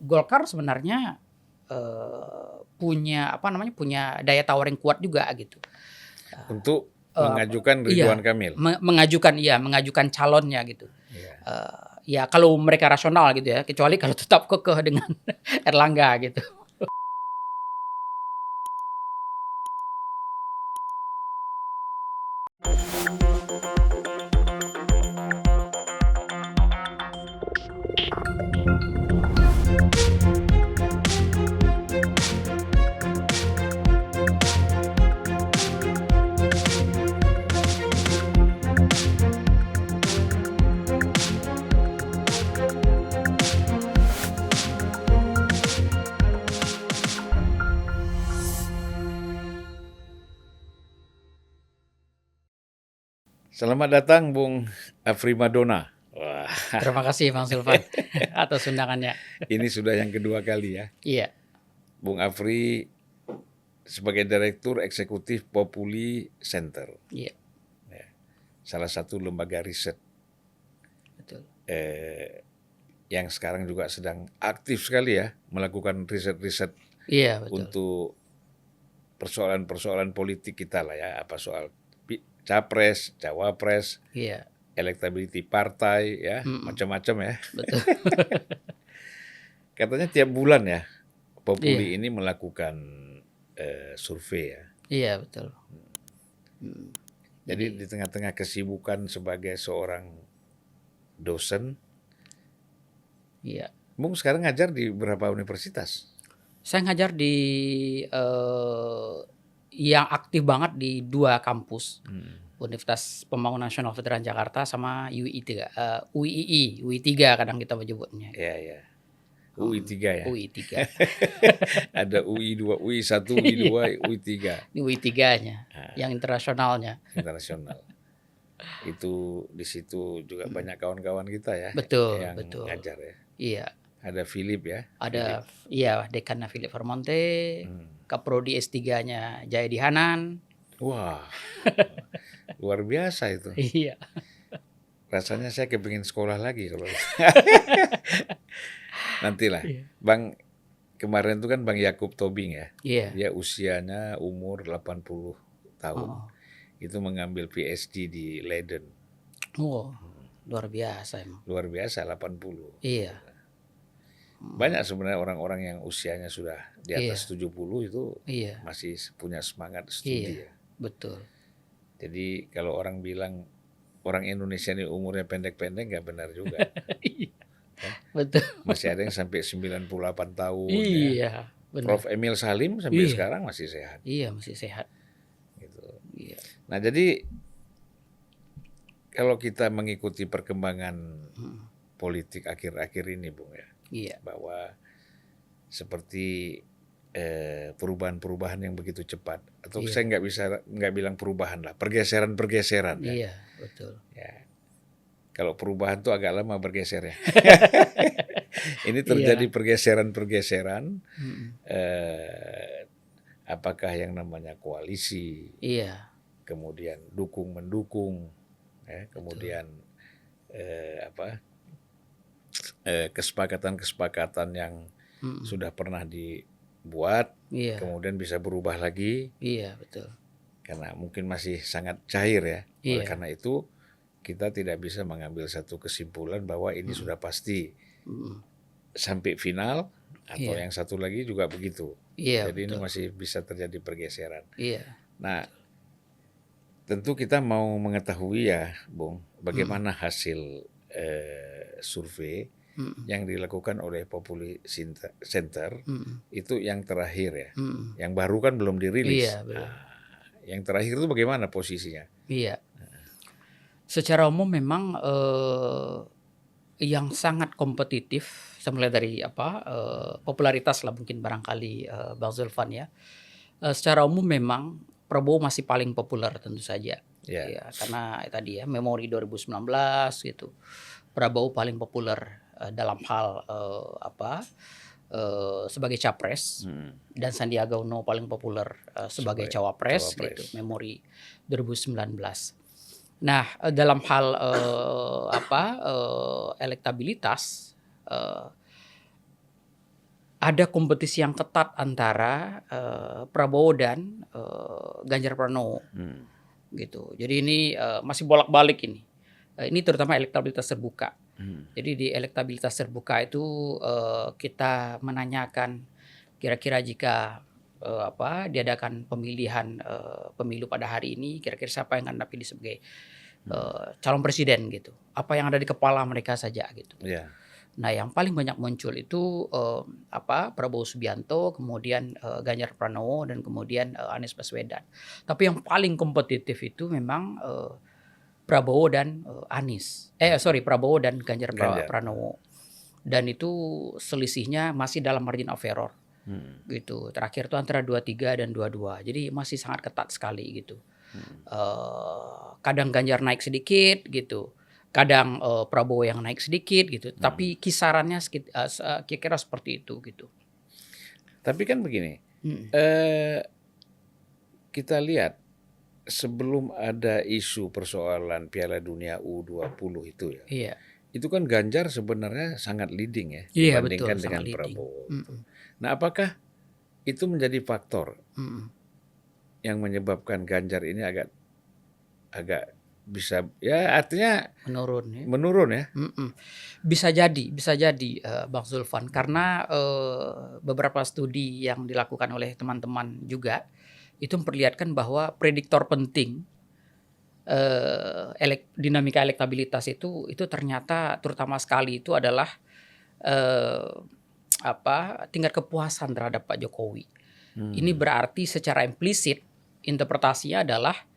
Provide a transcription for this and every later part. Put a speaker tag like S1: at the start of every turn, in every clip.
S1: Golkar sebenarnya punya daya tawar yang kuat juga gitu.
S2: Untuk
S1: Eh,
S2: mengajukan
S1: iya,
S2: Ridwan Kamil.
S1: mengajukan calonnya gitu.
S2: Iya.
S1: Ya kalau mereka rasional gitu ya, kecuali kalau tetap kekeh dengan Erlangga gitu.
S2: Selamat datang Bung Afri Madona. Wah,
S1: Terima kasih Bang Zulfan atas undangannya.
S2: ini sudah yang kedua kali ya.
S1: Iya,
S2: Bung Afri sebagai Direktur Eksekutif Populi Center,
S1: iya,
S2: salah satu lembaga riset
S1: betul.
S2: yang sekarang juga sedang aktif sekali ya melakukan riset-riset
S1: Iya, betul.
S2: untuk persoalan-persoalan politik kita lah ya, apa soal capres, cawapres,
S1: Iya,
S2: elektabilitas partai ya, macam-macam ya.
S1: betul.
S2: Katanya tiap bulan ya Populi
S1: Iya,
S2: ini melakukan survei ya.
S1: iya, betul.
S2: Jadi di tengah-tengah kesibukan sebagai seorang dosen,
S1: Iya.
S2: Bung sekarang ngajar di berapa universitas?
S1: Saya ngajar di yang aktif banget di 2 kampus. Universitas Pembangunan Nasional Veteran Jakarta sama UI 3 kadang kita menyebutnya.
S2: Ya, ya. UI 3 ya.
S1: UI 3.
S2: Ada UI 2, UI 1, UI 2, UI 3.
S1: Ini UI 3-nya, yang internasionalnya.
S2: Internasional. Itu di situ juga banyak kawan-kawan kita ya
S1: Betul,
S2: yang
S1: betul.
S2: ngajar ya.
S1: Iya.
S2: Ada Philip ya.
S1: Ada dekannya Philip Vermonte, Kaprodi S3-nya Jayadi Hanan.
S2: Wah, luar biasa itu.
S1: Iya.
S2: Rasanya saya kepingin sekolah lagi kalau nantilah.
S1: Iya.
S2: Bang, kemarin itu kan Bang Yakub Tobing ya.
S1: Iya.
S2: Dia usianya umur 80 tahun.
S1: Oh.
S2: Itu mengambil PhD di Leiden.
S1: Oh, luar biasa emang.
S2: Luar biasa 80.
S1: Iya.
S2: Banyak sebenarnya orang-orang yang usianya sudah di atas 70 itu
S1: Iya.
S2: masih punya semangat studi ya.
S1: Betul.
S2: Jadi kalau orang bilang orang Indonesia ini umurnya pendek-pendek nggak benar juga.
S1: Betul.
S2: Masih ada yang sampai 98 tahun ya.
S1: Iya, benar.
S2: Prof. Emil Salim sampai sekarang masih sehat.
S1: Iya, masih sehat.
S2: Gitu.
S1: Iya.
S2: Nah jadi kalau kita mengikuti perkembangan politik akhir-akhir ini, Bung ya,
S1: Iya.
S2: bahwa seperti perubahan-perubahan yang begitu cepat, atau saya nggak bilang perubahan lah, pergeseran-pergeseran. Ya.
S1: Iya, betul.
S2: Ya. Kalau perubahan tuh agak lama bergeser ya. Ini terjadi pergeseran-pergeseran. Apakah yang namanya koalisi,
S1: Iya,
S2: kemudian dukung mendukung, ya, kemudian kesepakatan-kesepakatan yang sudah pernah dibuat,
S1: iya,
S2: kemudian bisa berubah lagi,
S1: iya, betul.
S2: karena mungkin masih sangat cair ya. Oleh
S1: Iya.
S2: karena itu kita tidak bisa mengambil satu kesimpulan bahwa ini sudah pasti sampai final, atau yang satu lagi juga begitu.
S1: Iya,
S2: Jadi
S1: betul.
S2: ini masih bisa terjadi pergeseran.
S1: Iya,
S2: Nah, tentu kita mau mengetahui ya, Bung, bagaimana hasil survei yang dilakukan oleh Populi Center itu yang terakhir ya. Yang baru kan belum dirilis.
S1: Iya, belum.
S2: Yang terakhir itu bagaimana posisinya?
S1: Iya. Secara umum memang yang sangat kompetitif, saya mulai dari popularitas lah mungkin barangkali Bang Zulfan ya. Secara umum memang Prabowo masih paling populer tentu saja.
S2: Ya.
S1: Ya, karena tadi ya memori 2019 gitu. Prabowo paling populer dalam hal sebagai capres, dan Sandiaga Uno paling populer sebagai cawapres gitu. Memori 2019. Nah, dalam hal elektabilitas ada kompetisi yang ketat antara Prabowo dan Ganjar Pranowo gitu. Jadi ini masih bolak-balik ini. Ini terutama elektabilitas terbuka. Jadi di elektabilitas terbuka itu kita menanyakan kira-kira jika diadakan pemilihan pemilu pada hari ini, kira-kira siapa yang akan dipilih sebagai calon presiden gitu. Apa yang ada di kepala mereka saja gitu.
S2: Yeah.
S1: Nah, yang paling banyak muncul itu Prabowo Subianto, kemudian Ganjar Pranowo, dan kemudian Anies Baswedan. Tapi yang paling kompetitif itu memang Prabowo dan Prabowo dan Ganjar Pranowo. Dan itu selisihnya masih dalam margin of error. Gitu. Terakhir itu antara 23 dan 22. Jadi masih sangat ketat sekali gitu. Kadang Ganjar naik sedikit gitu. Kadang Prabowo yang naik sedikit gitu, tapi kisarannya kira-kira seperti itu gitu.
S2: Tapi kan begini, kita lihat sebelum ada isu persoalan Piala Dunia U20 itu ya,
S1: Iya.
S2: Itu kan Ganjar sebenarnya sangat leading ya
S1: betul,
S2: dibandingkan dengan
S1: sangat
S2: Prabowo. Nah, apakah itu menjadi faktor yang menyebabkan Ganjar ini agak bisa ya artinya menurun ya.
S1: Bisa jadi Bang Zulfan, karena beberapa studi yang dilakukan oleh teman-teman juga itu memperlihatkan bahwa prediktor penting dinamika elektabilitas itu ternyata terutama sekali itu adalah tingkat kepuasan terhadap Pak Jokowi. Ini berarti secara implisit interpretasinya adalah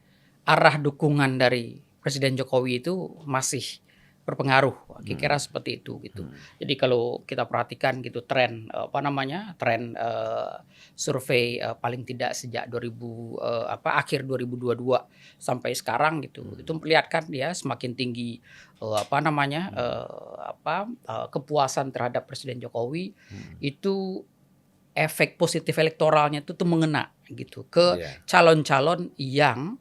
S1: arah dukungan dari Presiden Jokowi itu masih berpengaruh, kira-kira seperti itu gitu. Jadi kalau kita perhatikan gitu tren survei paling tidak sejak akhir 2022 sampai sekarang gitu, itu memperlihatkan dia semakin tinggi kepuasan terhadap Presiden Jokowi. Itu efek positif elektoralnya itu mengena gitu ke calon-calon yang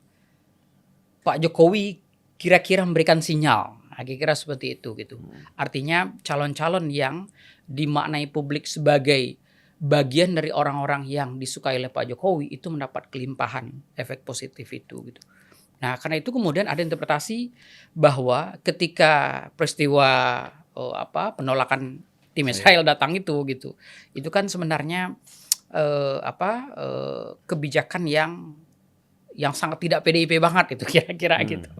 S1: Pak Jokowi kira-kira memberikan sinyal, kira-kira seperti itu gitu. Artinya calon-calon yang dimaknai publik sebagai bagian dari orang-orang yang disukai oleh Pak Jokowi itu mendapat kelimpahan efek positif itu gitu. Nah, karena itu kemudian ada interpretasi bahwa ketika peristiwa penolakan tim Israel datang itu gitu, itu kan sebenarnya kebijakan yang sangat tidak PDIP banget itu kira-kira gitu.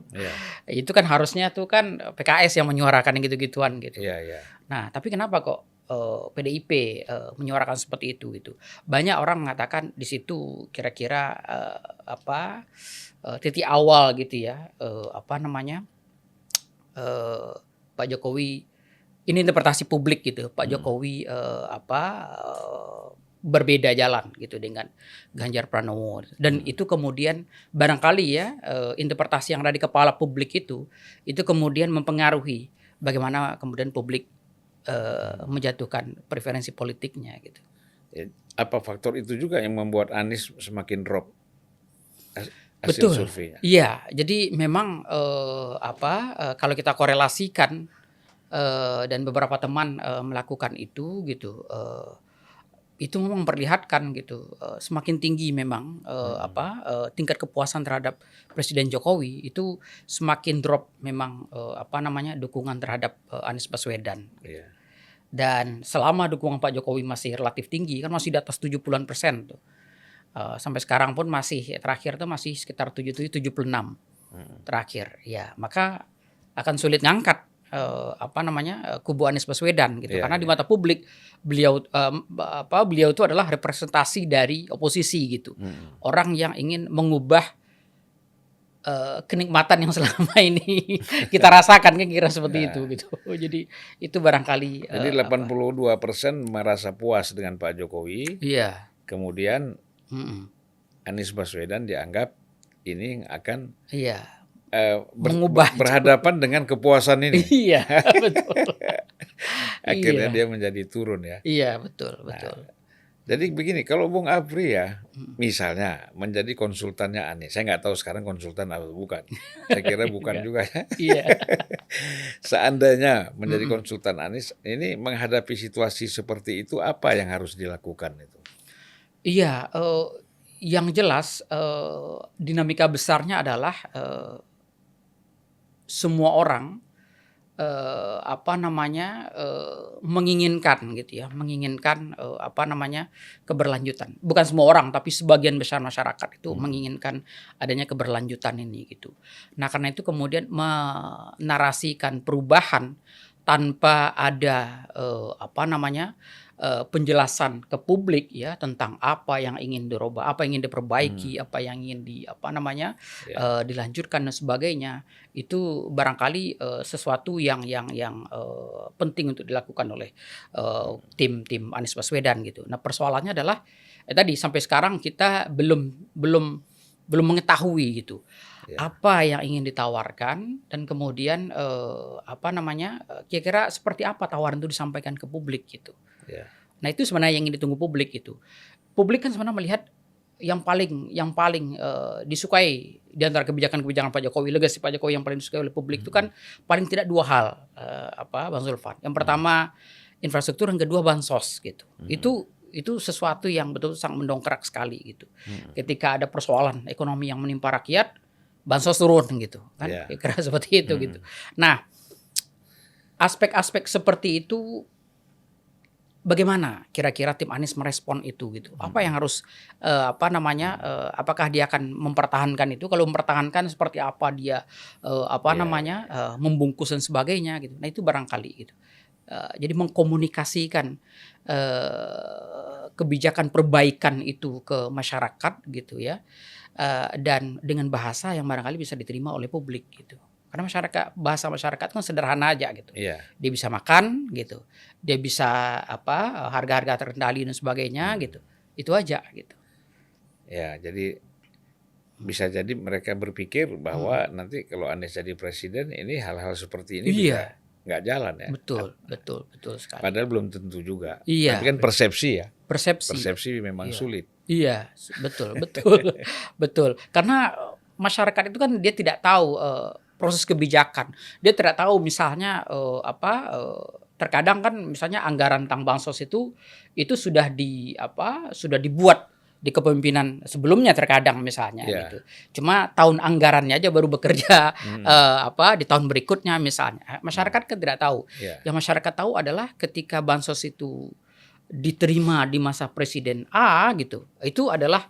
S1: Itu kan harusnya tuh kan PKS yang menyuarakan gitu-gituan gitu. Nah, tapi kenapa kok PDIP menyuarakan seperti itu gitu. Banyak orang mengatakan di situ kira-kira titik awal gitu ya, Pak Jokowi, ini interpretasi publik gitu. Pak Jokowi berbeda jalan gitu dengan Ganjar Pranowo, dan itu kemudian barangkali ya interpretasi yang ada di kepala publik itu kemudian mempengaruhi bagaimana kemudian publik menjatuhkan preferensi politiknya gitu.
S2: Apa faktor itu juga yang membuat Anies semakin drop hasil
S1: Betul.
S2: surveinya?
S1: Iya, jadi memang kalau kita korelasikan dan beberapa teman melakukan itu gitu. Itu memang memperlihatkan gitu semakin tinggi memang tingkat kepuasan terhadap Presiden Jokowi itu semakin drop memang dukungan terhadap Anies Baswedan. Dan selama dukungan Pak Jokowi masih relatif tinggi, kan masih di atas 70-an% tuh. Sampai sekarang pun masih terakhir tuh masih sekitar 76 terakhir. Ya, maka akan sulit ngangkat kubu Anies Baswedan gitu, karena di mata publik beliau itu adalah representasi dari oposisi gitu, orang yang ingin mengubah kenikmatan yang selama ini kita rasakan, kan kira seperti itu gitu. Jadi itu barangkali
S2: jadi 82% merasa puas dengan Pak Jokowi. Kemudian Anies Baswedan dianggap ini akan
S1: mengubah
S2: berhadapan dengan kepuasan ini.
S1: Iya, betul.
S2: Akhirnya dia menjadi turun ya.
S1: Iya, betul.
S2: Jadi begini, kalau Bung Apri ya, misalnya menjadi konsultannya Anies, saya nggak tahu sekarang konsultan atau bukan. Saya kira bukan
S1: Enggak.
S2: juga ya.
S1: Iya.
S2: Seandainya menjadi
S1: Mhm.
S2: konsultan Anies, ini menghadapi situasi seperti itu apa yang harus dilakukan itu?
S1: Iya, yang jelas, dinamika besarnya adalah, semua orang, apa namanya, menginginkan gitu ya, menginginkan, apa namanya, keberlanjutan. Bukan semua orang, tapi sebagian besar masyarakat itu
S2: Mhm,
S1: menginginkan adanya keberlanjutan ini gitu. Nah, karena itu kemudian menarasikan perubahan tanpa ada, apa namanya, penjelasan ke publik ya tentang apa yang ingin dirubah, apa yang ingin diperbaiki,
S2: mmm,
S1: apa yang ingin apa namanya,
S2: ya,
S1: dilanjutkan dan sebagainya. Itu barangkali, sesuatu yang, penting untuk dilakukan oleh, tim Anies Baswedan gitu. Nah, persoalannya adalah, tadi sampai sekarang kita belum mengetahui gitu,
S2: ya,
S1: apa yang ingin ditawarkan dan kemudian, apa namanya, kira-kira seperti apa tawaran itu disampaikan ke publik gitu.
S2: ya,
S1: Nah, itu sebenarnya yang ingin ditunggu publik gitu. Publik kan sebenarnya melihat yang paling, disukai di antara kebijakan-kebijakan Pak Jokowi, legasi Pak Jokowi yang paling disukai oleh publik itu
S2: mhm,
S1: kan paling tidak 2 hal, Bang Zulfan. Yang
S2: mhm,
S1: pertama infrastruktur, yang kedua bansos gitu.
S2: mhm,
S1: Itu sesuatu yang betul sangat mendongkrak sekali gitu.
S2: mhm,
S1: Ketika ada persoalan ekonomi yang menimpa rakyat, bansos turun gitu kan,
S2: ya,
S1: kira-kira seperti itu gitu.
S2: mhm,
S1: Nah, aspek-aspek seperti itu bagaimana kira-kira tim Anies merespon itu gitu? Apa yang
S2: mhm,
S1: harus, apa namanya, apakah dia akan mempertahankan itu? Kalau mempertahankan seperti apa dia, apa
S2: iya, iya,
S1: namanya, membungkus dan sebagainya gitu. Nah, itu barangkali gitu. Jadi mengkomunikasikan, kebijakan perbaikan itu ke masyarakat gitu ya, dan dengan bahasa yang barangkali bisa diterima oleh publik gitu. Karena bahasa masyarakat kan sederhana aja gitu.
S2: iya,
S1: Dia bisa makan gitu, dia bisa apa, harga-harga terkendali dan sebagainya
S2: mhm,
S1: gitu. Itu aja gitu.
S2: ya, jadi bisa jadi mereka berpikir
S1: Mhm.
S2: bahwa nanti kalau Anies jadi presiden ini hal-hal seperti ini juga
S1: Iya,
S2: nggak jalan ya,
S1: betul betul betul sekali.
S2: padahal belum tentu juga. Tapi
S1: Iya,
S2: kan persepsi ya,
S1: persepsi.
S2: persepsi memang
S1: Iya.
S2: sulit.
S1: Iya, betul betul betul. Karena, masyarakat itu kan dia tidak tahu, proses kebijakan. Dia tidak tahu misalnya, terkadang kan misalnya anggaran tentang bansos itu sudah sudah dibuat di kepemimpinan sebelumnya terkadang misalnya gitu.
S2: Ya,
S1: Cuma tahun anggarannya aja baru bekerja,
S2: mhm,
S1: di tahun berikutnya misalnya.
S2: mhm,
S1: Masyarakat kan tidak tahu.
S2: iya,
S1: Yang masyarakat tahu adalah ketika bansos itu diterima di masa Presiden A gitu, itu adalah,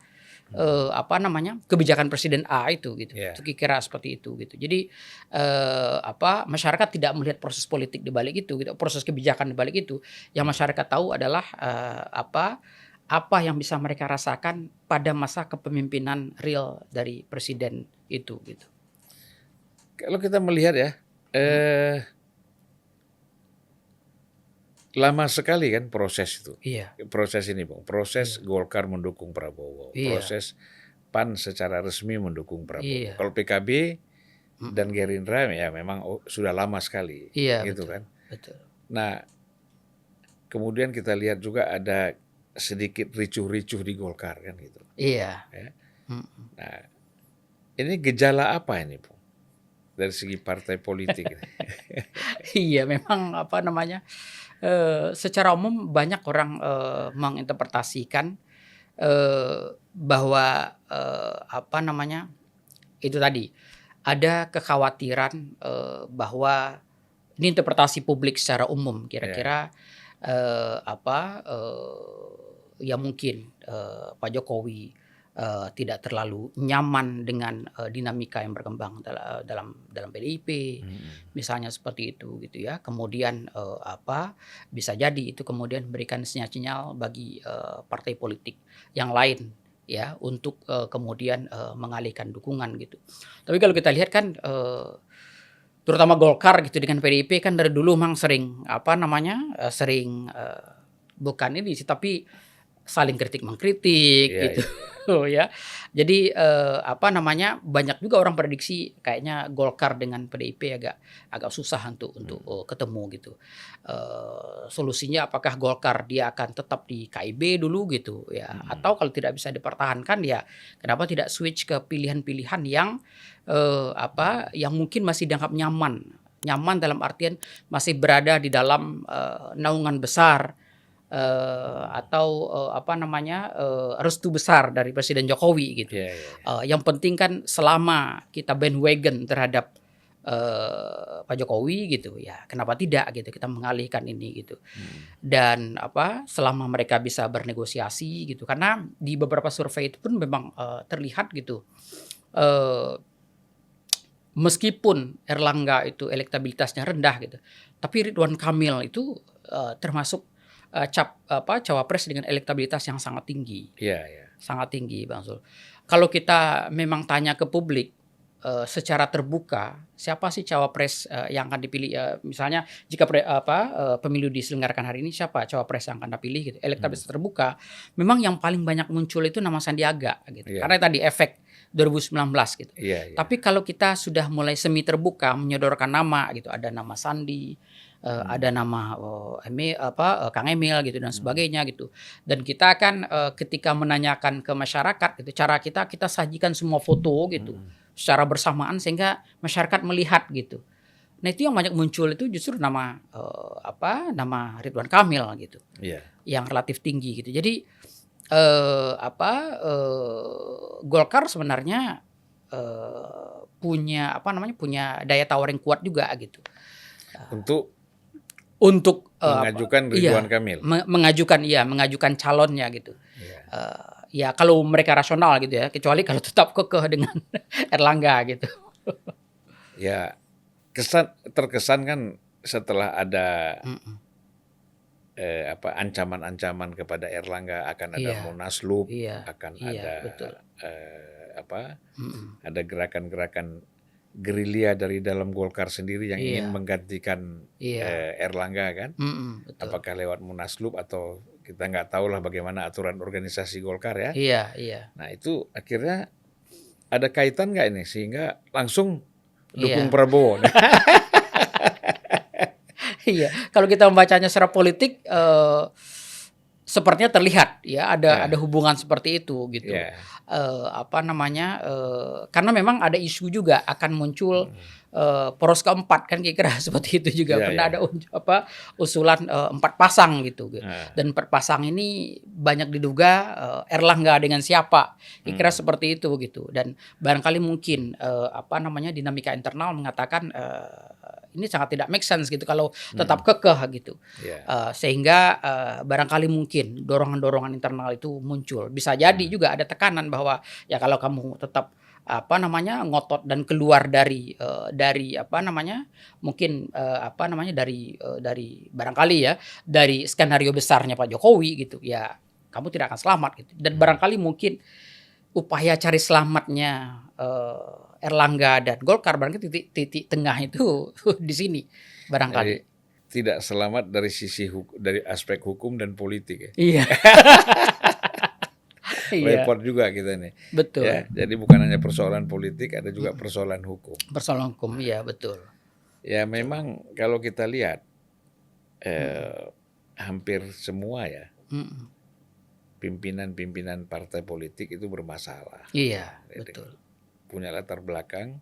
S2: mhm,
S1: kebijakan Presiden A itu gitu, itu
S2: iya,
S1: kira seperti itu gitu. Jadi, masyarakat tidak melihat proses politik di balik itu gitu, proses kebijakan di balik itu. Yang
S2: mhm.
S1: masyarakat tahu adalah, apa yang bisa mereka rasakan pada masa kepemimpinan real dari presiden itu gitu.
S2: Kalau kita melihat ya,
S1: Mhm,
S2: eh, lama sekali kan proses itu,
S1: iya
S2: proses ini Bung, proses
S1: iya
S2: Golkar mendukung Prabowo,
S1: iya
S2: proses PAN secara resmi mendukung Prabowo.
S1: iya,
S2: Kalau PKB dan
S1: mhm,
S2: Gerindra ya memang sudah lama sekali,
S1: iya
S2: gitu
S1: betul
S2: kan.
S1: betul.
S2: Nah, kemudian kita lihat juga ada sedikit ricuh-ricuh di Golkar kan gitu,
S1: Iya,
S2: ya.
S1: mhm.
S2: Nah, ini gejala apa ini Bung, dari segi partai politik ini?
S1: Iya memang secara umum banyak orang, menginterpretasikan, bahwa, itu tadi, ada kekhawatiran, bahwa ini interpretasi publik secara umum
S2: Ya,
S1: kira-kira, ya mungkin, Pak Jokowi, tidak terlalu nyaman dengan, dinamika yang berkembang dalam PDIP,
S2: mhm,
S1: misalnya seperti itu gitu ya. Kemudian, bisa jadi itu kemudian memberikan sinyal-sinyal bagi, partai politik yang lain ya untuk, kemudian, mengalihkan dukungan gitu. Tapi kalau kita lihat kan, terutama Golkar gitu dengan PDIP kan dari dulu memang sering bukan ini sih tapi saling kritik mengkritik
S2: iya,
S1: gitu.
S2: iya, iya.
S1: gitu ya. Jadi apa namanya, banyak juga orang prediksi kayaknya Golkar dengan PDIP agak agak susah untuk ketemu gitu. Solusinya apakah Golkar dia akan tetap di KIB dulu gitu ya, atau kalau tidak bisa dipertahankan ya kenapa tidak switch ke pilihan-pilihan yang apa, yang mungkin masih dianggap nyaman. Nyaman dalam artian masih berada di dalam naungan besar atau apa namanya, restu besar dari Presiden Jokowi gitu.
S2: Iya, iya, iya.
S1: Yang penting kan selama kita bandwagon terhadap Pak Jokowi gitu ya, kenapa tidak gitu kita mengalihkan ini gitu. Dan apa, selama mereka bisa bernegosiasi gitu, karena di beberapa survei itu pun memang terlihat gitu, eee, meskipun Erlangga itu elektabilitasnya rendah gitu, tapi Ridwan Kamil itu termasuk cawapres dengan elektabilitas yang
S2: Iya, iya.
S1: sangat tinggi Bang Zul. Kalau kita memang tanya ke publik secara terbuka, siapa sih cawapres yang akan dipilih? Misalnya jika pemilu diselenggarakan hari ini, siapa cawapres yang akan dipilih gitu. Elektabilitas terbuka, memang yang paling banyak muncul itu nama Sandiaga gitu.
S2: Iya.
S1: Karena tadi efek 2019 gitu.
S2: Iya, iya.
S1: Tapi kalau kita sudah mulai semi terbuka menyodorkan nama gitu, ada nama Sandi, ada nama Kang Emil gitu dan sebagainya gitu. Dan kita kan ketika menanyakan ke masyarakat gitu, cara kita sajikan semua foto gitu secara bersamaan sehingga masyarakat melihat gitu. Nah, itu yang banyak muncul itu justru nama nama Ridwan Kamil gitu,
S2: Iya.
S1: yang relatif tinggi gitu. Jadi Golkar sebenarnya punya punya daya tawar yang kuat juga gitu.
S2: Untuk
S1: Untuk
S2: mengajukan Ridwan Kamil.
S1: mengajukan calonnya gitu.
S2: Iya.
S1: Ya kalau mereka rasional gitu ya, kecuali kalau tetap kekeh dengan Erlangga gitu.
S2: Ya, terkesan kan setelah ada ancaman-ancaman kepada Erlangga akan ada
S1: Iya.
S2: Munaslup,
S1: Iya.
S2: akan
S1: Iya,
S2: ada
S1: betul.
S2: ada gerakan-gerakan gerilya dari dalam Golkar sendiri yang
S1: Iya.
S2: ingin menggantikan
S1: Iya.
S2: Erlangga kan.
S1: Betul.
S2: Apakah lewat Munaslup atau kita nggak tahu lah bagaimana aturan organisasi Golkar ya.
S1: Iya, iya.
S2: Nah itu akhirnya ada kaitan nggak ini sehingga langsung dukung
S1: Iya.
S2: Prabowo.
S1: Iya, kalau kita membacanya secara politik sepertinya terlihat ya ada hubungan seperti itu gitu.
S2: Iya.
S1: Karena memang ada isu juga akan muncul poros keempat kan kira-kira seperti itu juga.
S2: Iya,
S1: Pernah
S2: iya.
S1: ada usulan 4 pasang gitu.
S2: Nah.
S1: Dan 4 pasang ini banyak diduga Erlangga dengan siapa. Kira-kira seperti itu gitu. Dan barangkali mungkin dinamika internal mengatakan ini sangat tidak make sense gitu kalau tetap kekeh gitu.
S2: Iya.
S1: Sehingga barangkali mungkin dorongan-dorongan internal itu muncul. Bisa jadi juga ada tekanan bahwa ya kalau kamu tetap ngotot dan keluar dari mungkin dari barangkali ya dari skenario besarnya Pak Jokowi gitu ya, kamu tidak akan selamat gitu. Dan barangkali mungkin upaya cari selamatnya Erlangga dan Golkar barangkali titik tengah itu di sini barangkali.
S2: Jadi tidak selamat dari dari aspek hukum dan politik ya.
S1: Iya. Iya.
S2: Repot juga kita nih.
S1: Betul.
S2: Ya, jadi bukan hanya persoalan politik, ada juga persoalan hukum.
S1: Persoalan hukum, iya betul.
S2: Ya memang kalau kita lihat hampir semua ya pimpinan-pimpinan partai politik itu bermasalah.
S1: Iya,
S2: Jadi,
S1: betul.
S2: punya latar belakang,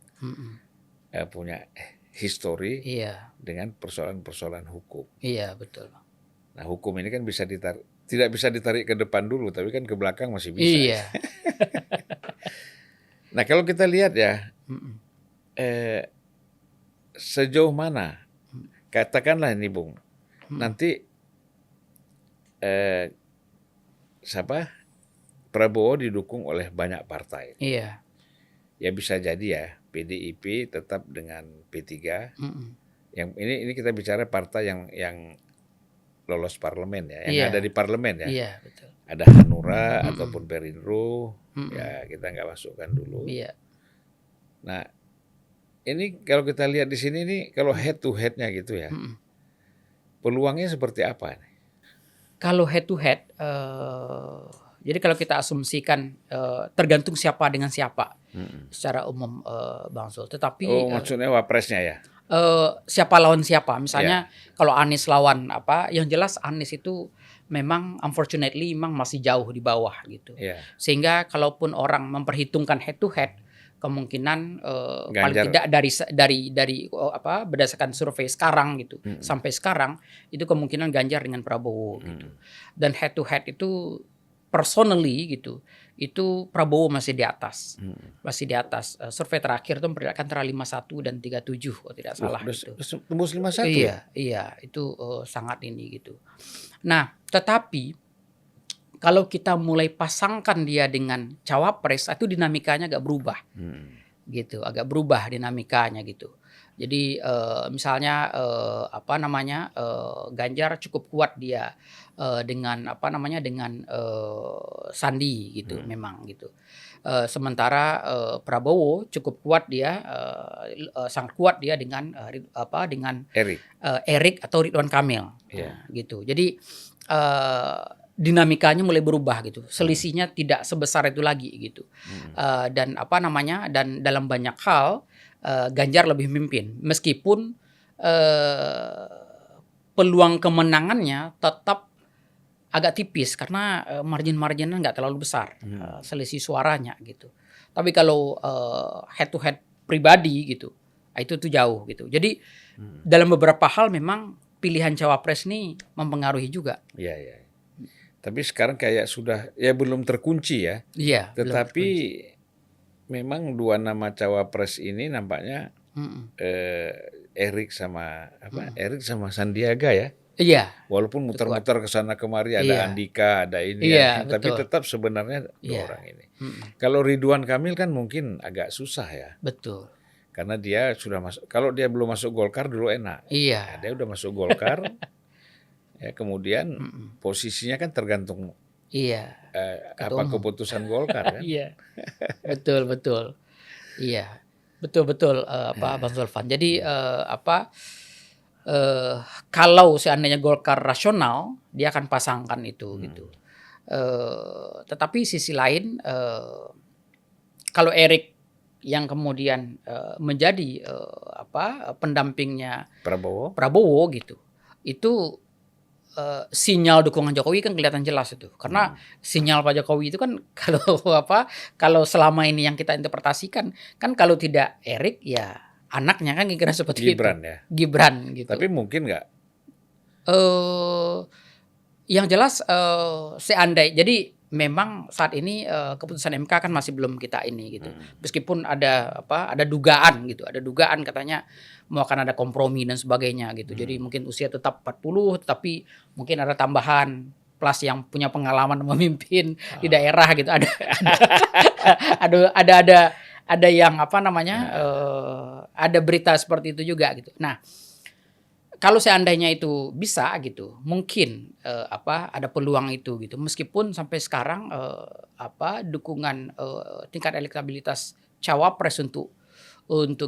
S2: punya histori dengan persoalan-persoalan hukum.
S1: Iya, betul.
S2: Nah hukum ini kan tidak bisa ditarik ke depan dulu, tapi kan ke belakang masih bisa.
S1: Iya.
S2: Nah kalau kita lihat ya, sejauh mana, katakanlah ini Bung, nanti Prabowo didukung oleh banyak partai.
S1: Iya.
S2: Ya bisa jadi ya PDIP tetap dengan P3. Yang ini kita bicara partai yang lolos parlemen ya, yang ada di parlemen ya.
S1: Iya, betul.
S2: Ada Hanura ataupun Perindro, ya kita nggak masukkan dulu.
S1: Iya.
S2: Nah, ini kalau kita lihat di sini nih, kalau head to headnya gitu ya, peluangnya seperti apa nih?
S1: Kalau head to head, Jadi kalau kita asumsikan tergantung siapa dengan siapa secara umum, Bang Zul. Tetapi
S2: Oh, maksudnya wapresnya ya?
S1: siapa lawan siapa. Misalnya
S2: Ya.
S1: kalau Anies lawan apa, yang jelas Anies itu memang unfortunately memang masih jauh di bawah gitu.
S2: Ya.
S1: Sehingga kalaupun orang memperhitungkan head to head, kemungkinan paling
S2: Ganjar.
S1: tidak dari apa berdasarkan survei sekarang gitu sampai sekarang itu kemungkinan Ganjar dengan Prabowo gitu. Dan head to head itu personally gitu, itu Prabowo masih di atas. Masih di atas. Survei terakhir itu memperlihatkan antara 51 dan 37 kalau tidak salah gitu.
S2: Tembus 51 ya?
S1: Iya, itu sangat ini gitu. Nah, tetapi kalau kita mulai pasangkan dia dengan cawapres, itu dinamikanya agak berubah, gitu, agak berubah dinamikanya gitu. Jadi misalnya apa namanya Ganjar cukup kuat dia dengan apa namanya dengan Sandi gitu, memang gitu. Sementara Prabowo cukup kuat dia sangat kuat dia dengan apa dengan Erik atau Ridwan Kamil, gitu. Jadi dinamikanya mulai berubah gitu, selisihnya tidak sebesar itu lagi gitu, dan apa namanya dan dalam banyak hal Ganjar lebih memimpin meskipun peluang kemenangannya tetap agak tipis karena margin-marginnya nggak terlalu besar, selisih suaranya gitu. Tapi kalau head to head pribadi gitu, itu tuh jauh gitu. Jadi dalam beberapa hal memang pilihan cawapres ini mempengaruhi juga.
S2: Iya. Tapi sekarang kayak sudah ya belum terkunci ya.
S1: Iya.
S2: Tetapi memang dua nama cawapres ini nampaknya Erik sama Erik sama Sandiaga ya.
S1: Iya.
S2: Walaupun muter-muter ke sana kemari ada Andika, ada ini ya, tapi tetap sebenarnya dua orang ini. Kalau Ridwan Kamil kan mungkin agak susah ya.
S1: Betul.
S2: Karena dia sudah masuk. Kalau dia belum masuk Golkar dulu enak.
S1: Iya.
S2: Nah, dia udah masuk Golkar. Ya, kemudian posisinya kan tergantung apa keputusan Golkar kan.
S1: Iya. Betul. Iya. Betul apa Bang Zulfan. Jadi kalau seandainya Golkar rasional, dia akan pasangkan itu gitu. Tetapi sisi lain kalau Erik yang kemudian menjadi pendampingnya Prabowo gitu. Itu sinyal dukungan Jokowi kan kelihatan jelas itu. Karena sinyal Pak Jokowi itu kan kalau selama ini yang kita interpretasikan kan kalau tidak Erik ya anaknya kan kira-kira seperti
S2: Gibran
S1: itu.
S2: Ya.
S1: Gibran gitu.
S2: Tapi mungkin nggak?
S1: Yang jelas jadi memang saat ini keputusan MK kan masih belum kita ini gitu. Meskipun ada dugaan gitu. Ada dugaan katanya mau akan ada kompromi dan sebagainya gitu. Jadi mungkin usia tetap 40 tetapi mungkin ada tambahan plus yang punya pengalaman memimpin di daerah gitu. Ada yang ada berita seperti itu juga gitu. Nah, kalau seandainya itu bisa gitu, mungkin ada peluang itu gitu. Meskipun sampai sekarang dukungan tingkat elektabilitas cawapres untuk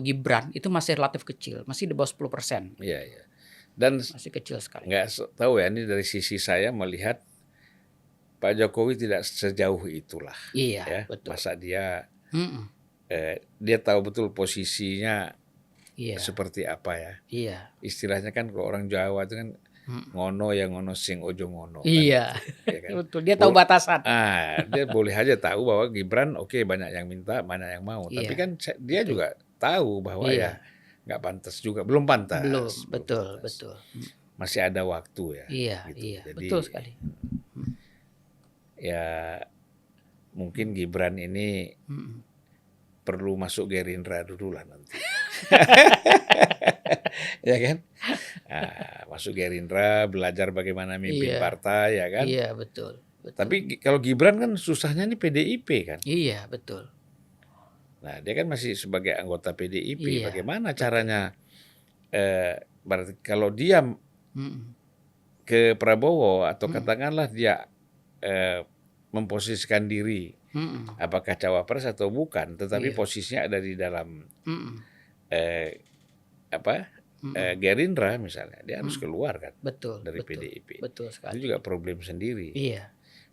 S1: Gibran itu masih relatif kecil, masih di bawah 10%.
S2: Iya. Dan
S1: masih kecil sekali.
S2: Nggak tahu ya, ini dari sisi saya melihat Pak Jokowi tidak sejauh itulah.
S1: Iya,
S2: ya.
S1: Betul.
S2: Masa dia tahu betul posisinya seperti apa ya.
S1: Iya.
S2: Istilahnya kan kalau orang Jawa itu kan ngono ya ngono sing ojo ngono.
S1: Iya.
S2: Kan, ya kan?
S1: Betul. Dia tahu batasan.
S2: Dia boleh aja tahu bahwa Gibran banyak yang minta, banyak yang mau. Tapi kan dia juga tahu bahwa ya nggak pantas juga, belum pantas.
S1: Betul.
S2: Masih ada waktu ya.
S1: Iya.
S2: Jadi,
S1: betul sekali.
S2: Ya mungkin Gibran ini perlu masuk Gerindra dulu lah nanti. Ya kan? Masuk Gerindra, belajar bagaimana mimpin partai ya kan?
S1: Iya, betul.
S2: Tapi kalau Gibran kan susahnya nih PDIP kan?
S1: Iya, betul.
S2: Nah, dia kan masih sebagai anggota PDIP. Bagaimana caranya berarti kalau dia ke Prabowo atau katakanlah dia memposisikan diri apakah cawapres atau bukan, tetapi posisinya ada di dalam Gerindra misalnya, dia harus keluar kan.
S1: Betul,
S2: dari PDIP.
S1: Betul sekali.
S2: Itu juga problem sendiri.
S1: Iya.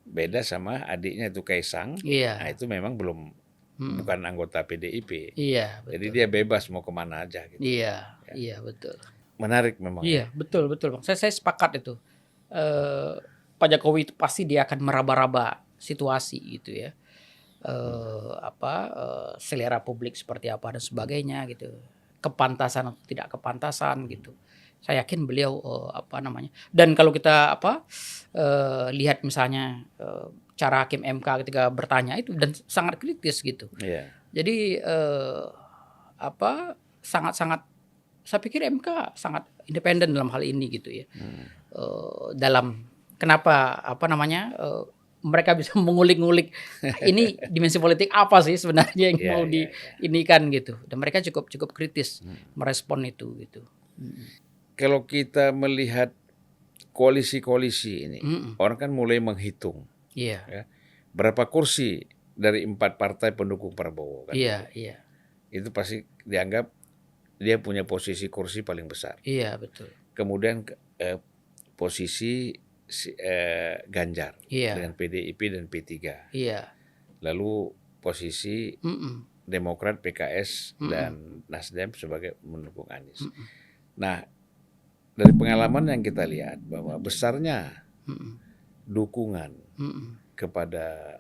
S2: Beda sama adiknya itu Kaisang.
S1: Iya.
S2: Nah, itu memang belum bukan anggota PDIP.
S1: Iya,
S2: Jadi
S1: betul.
S2: dia bebas mau kemana aja gitu.
S1: Iya, iya betul.
S2: Menarik memang ya.
S1: Iya, betul Bang. Saya sepakat itu. Pak Jokowi itu pasti dia akan meraba-raba situasi gitu ya. Selera publik seperti apa dan sebagainya gitu. Kepantasan atau tidak kepantasan gitu. Saya yakin beliau dan kalau kita lihat misalnya cara hakim MK ketika bertanya itu dan sangat kritis gitu.
S2: Iya.
S1: Jadi sangat-sangat saya pikir MK sangat independen dalam hal ini gitu ya. Dalam kenapa mereka bisa mengulik-ngulik ini dimensi politik apa sih sebenarnya yang mau diinikan gitu. Dan mereka cukup kritis merespon itu gitu.
S2: Kalau kita melihat koalisi-koalisi ini, orang kan mulai menghitung.
S1: Iya.
S2: Ya, berapa kursi dari 4 partai pendukung Prabowo kan?
S1: Iya.
S2: Itu pasti dianggap dia punya posisi kursi paling besar.
S1: Iya, betul.
S2: Kemudian posisi Ganjar dengan PDIP dan P3.
S1: Iya.
S2: Lalu posisi Demokrat, PKS dan Nasdem sebagai mendukung Anies. Nah, dari pengalaman yang kita lihat bahwa besarnya dukungan kepada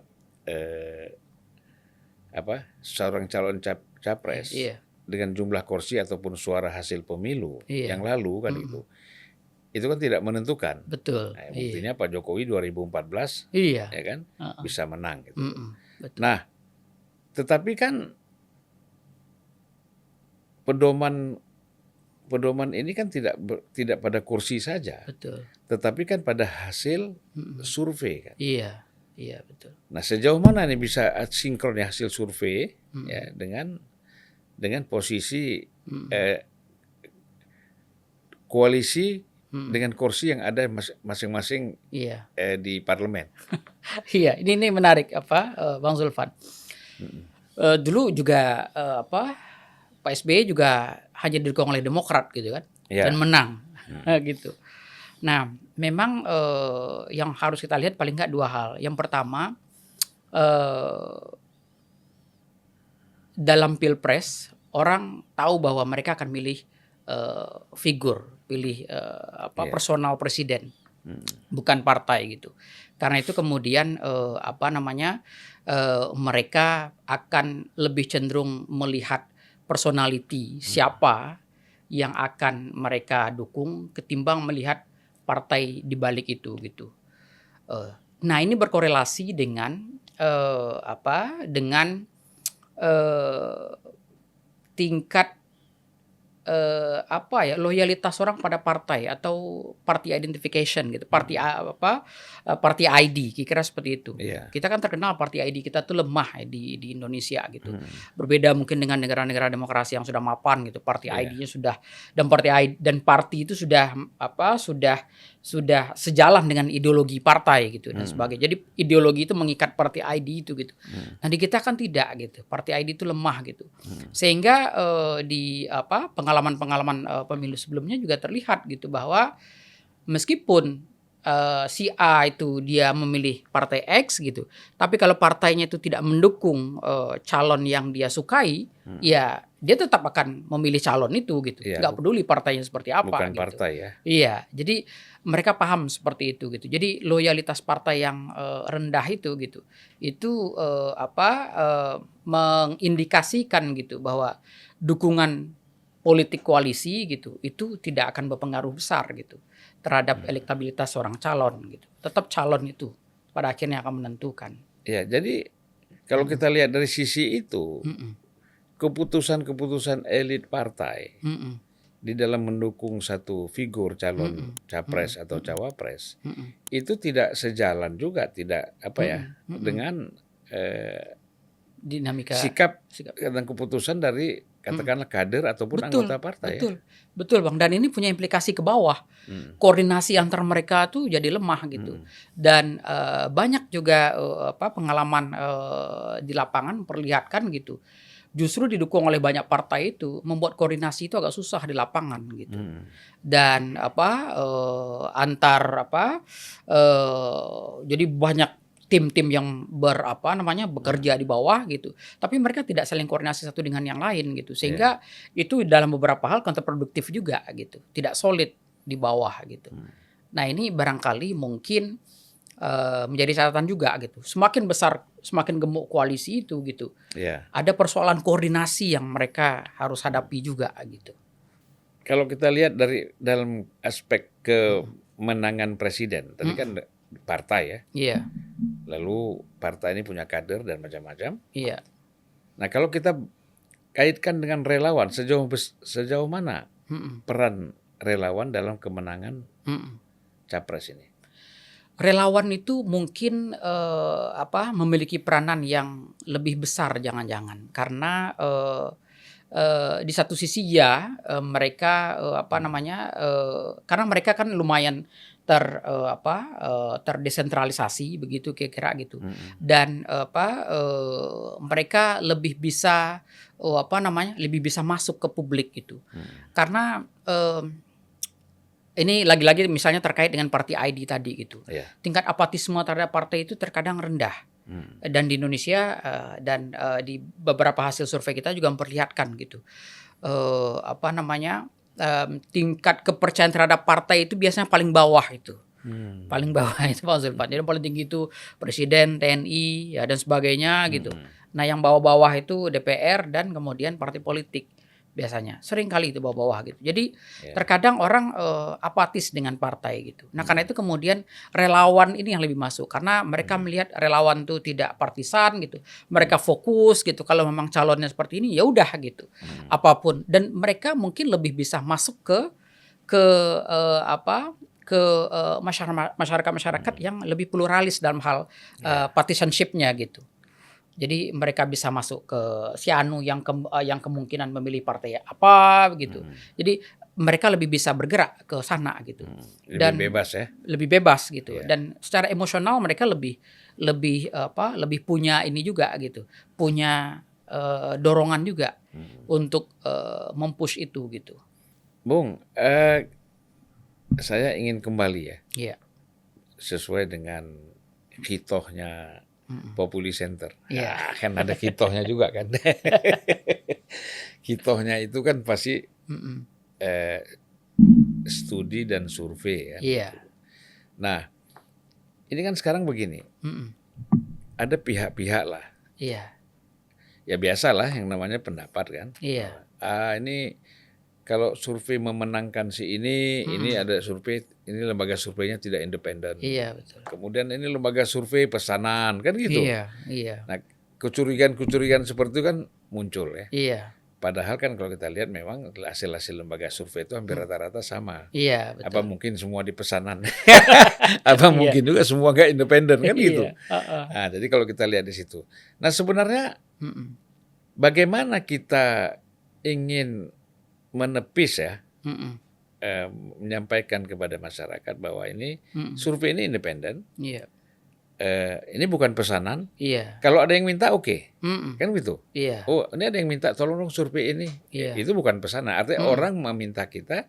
S2: seorang calon capres dengan jumlah kursi ataupun suara hasil pemilu yang lalu kan itu kan tidak menentukan.
S1: Betul.
S2: Nah, buktinya Pak Jokowi 2014 ya kan bisa menang gitu.
S1: Betul.
S2: Nah, tetapi kan pedoman ini kan tidak pada kursi saja.
S1: Betul.
S2: Tetapi kan pada hasil survei kan.
S1: Iya, betul.
S2: Nah, sejauh mana nih bisa sinkron ya hasil survei ya dengan posisi koalisi dengan kursi yang ada masing-masing di parlemen.
S1: Iya, ini menarik Bang Zulfan. Dulu juga Pak SBY juga hanya didukung oleh Demokrat gitu kan, dan menang gitu. Nah, memang yang harus kita lihat paling nggak 2 hal. Yang pertama, dalam Pilpres orang tahu bahwa mereka akan milih personal presiden, bukan partai gitu. Karena itu kemudian mereka akan lebih cenderung melihat personality siapa yang akan mereka dukung ketimbang melihat partai di balik itu gitu. Nah, ini berkorelasi dengan tingkat loyalitas orang pada partai atau party identification gitu, party ID, kira-kira seperti itu. Kita kan terkenal party ID kita tuh lemah di Indonesia gitu. Berbeda mungkin dengan negara-negara demokrasi yang sudah mapan gitu, party ID-nya sudah dan party itu sudah sejalan dengan ideologi partai gitu dan sebagainya. Jadi ideologi itu mengikat party ID itu gitu. Nah, di kita kan tidak gitu. Party ID itu lemah gitu. Sehingga di pengalaman pemilu sebelumnya juga terlihat gitu bahwa meskipun si A itu dia memilih partai X gitu, tapi kalau partainya itu tidak mendukung calon yang dia sukai, ya dia tetap akan memilih calon itu gitu. Nggak peduli partainya seperti apa.
S2: Bukan
S1: gitu.
S2: partai ya.
S1: Iya, jadi mereka paham seperti itu gitu. Jadi loyalitas partai yang rendah itu gitu, itu mengindikasikan gitu bahwa dukungan politik koalisi gitu itu tidak akan berpengaruh besar gitu terhadap elektabilitas seorang calon gitu. Tetap calon itu pada akhirnya akan menentukan.
S2: Ya, jadi kalau kita lihat dari sisi itu, keputusan elit partai di dalam mendukung satu figur calon capres atau cawapres itu tidak sejalan juga, dengan
S1: dinamika
S2: sikap dan keputusan dari katakanlah kader ataupun anggota partai.
S1: Betul Bang, dan ini punya implikasi ke bawah. Koordinasi antar mereka tuh jadi lemah gitu. Dan banyak juga pengalaman di lapangan memperlihatkan gitu. Justru didukung oleh banyak partai itu membuat koordinasi itu agak susah di lapangan gitu. Dan jadi banyak tim-tim yang bekerja di bawah gitu, tapi mereka tidak saling koordinasi satu dengan yang lain gitu, sehingga itu dalam beberapa hal kontraproduktif juga gitu, tidak solid di bawah gitu. Nah ini barangkali mungkin menjadi catatan juga gitu. Semakin besar, semakin gemuk koalisi itu gitu. Ada persoalan koordinasi yang mereka harus hadapi juga gitu.
S2: Kalau kita lihat dari dalam aspek kemenangan presiden, tadi kan partai ya.
S1: Iya.
S2: Lalu partai ini punya kader dan macam-macam.
S1: Iya.
S2: Nah kalau kita kaitkan dengan relawan, sejauh mana peran relawan dalam kemenangan capres ini?
S1: Relawan itu mungkin memiliki peranan yang lebih besar jangan-jangan karena di satu sisi mereka karena mereka kan lumayan terdesentralisasi begitu kira-kira gitu, dan mereka lebih bisa lebih bisa masuk ke publik gitu, karena ini lagi-lagi misalnya terkait dengan party ID tadi gitu. Tingkat apatisme terhadap partai itu terkadang rendah. Dan di Indonesia dan di beberapa hasil survei kita juga memperlihatkan gitu. Tingkat kepercayaan terhadap partai itu biasanya paling bawah itu. Paling bawah itu Pak Zulfan. Jadi paling tinggi itu presiden, TNI ya dan sebagainya gitu. Nah, yang bawah-bawah itu DPR dan kemudian partai politik. Biasanya sering kali itu bawah-bawah gitu. Jadi terkadang orang apatis dengan partai gitu. Nah karena itu kemudian relawan ini yang lebih masuk karena mereka melihat relawan itu tidak partisan gitu. Mereka fokus gitu. Kalau memang calonnya seperti ini ya udah gitu. Apapun, dan mereka mungkin lebih bisa masuk ke masyarakat yang lebih pluralis dalam hal partisanship-nya gitu. Jadi mereka bisa masuk ke si anu yang kemungkinan memilih partai apa begitu. Jadi mereka lebih bisa bergerak ke sana gitu.
S2: Lebih bebas ya.
S1: Lebih bebas gitu. Dan secara emosional mereka lebih punya ini juga gitu. Punya dorongan juga untuk mempush itu gitu.
S2: Bung, saya ingin kembali ya.
S1: Iya.
S2: Sesuai dengan hitohnya Populi Center.
S1: Iya.
S2: Kan ada hitohnya juga kan. Hitohnya itu kan pasti studi dan survei ya.
S1: Iya.
S2: Nah, ini kan sekarang begini. Ada pihak-pihak lah.
S1: Iya.
S2: Ya biasalah yang namanya pendapat kan.
S1: Iya.
S2: Ini kalau survei memenangkan si ini ada survei, ini lembaga surveinya tidak independen.
S1: Iya, betul.
S2: Kemudian ini lembaga survei pesanan, kan gitu.
S1: Iya, iya.
S2: Nah, kecurigaan-kecurigaan seperti itu kan muncul ya.
S1: Iya.
S2: Padahal kan kalau kita lihat memang hasil-hasil lembaga survei itu hampir rata-rata sama.
S1: Iya, betul.
S2: Apa mungkin semua di pesanan? Apa mungkin juga semua nggak independen kan gitu. Nah, jadi kalau kita lihat di situ. Nah, sebenarnya bagaimana kita ingin menepis ya, menyampaikan kepada masyarakat bahwa ini survei ini independen, ini bukan pesanan. Kalau ada yang minta oke. Kan gitu. Oh ini ada yang minta tolong dong survei ini, itu bukan pesanan. Artinya orang meminta kita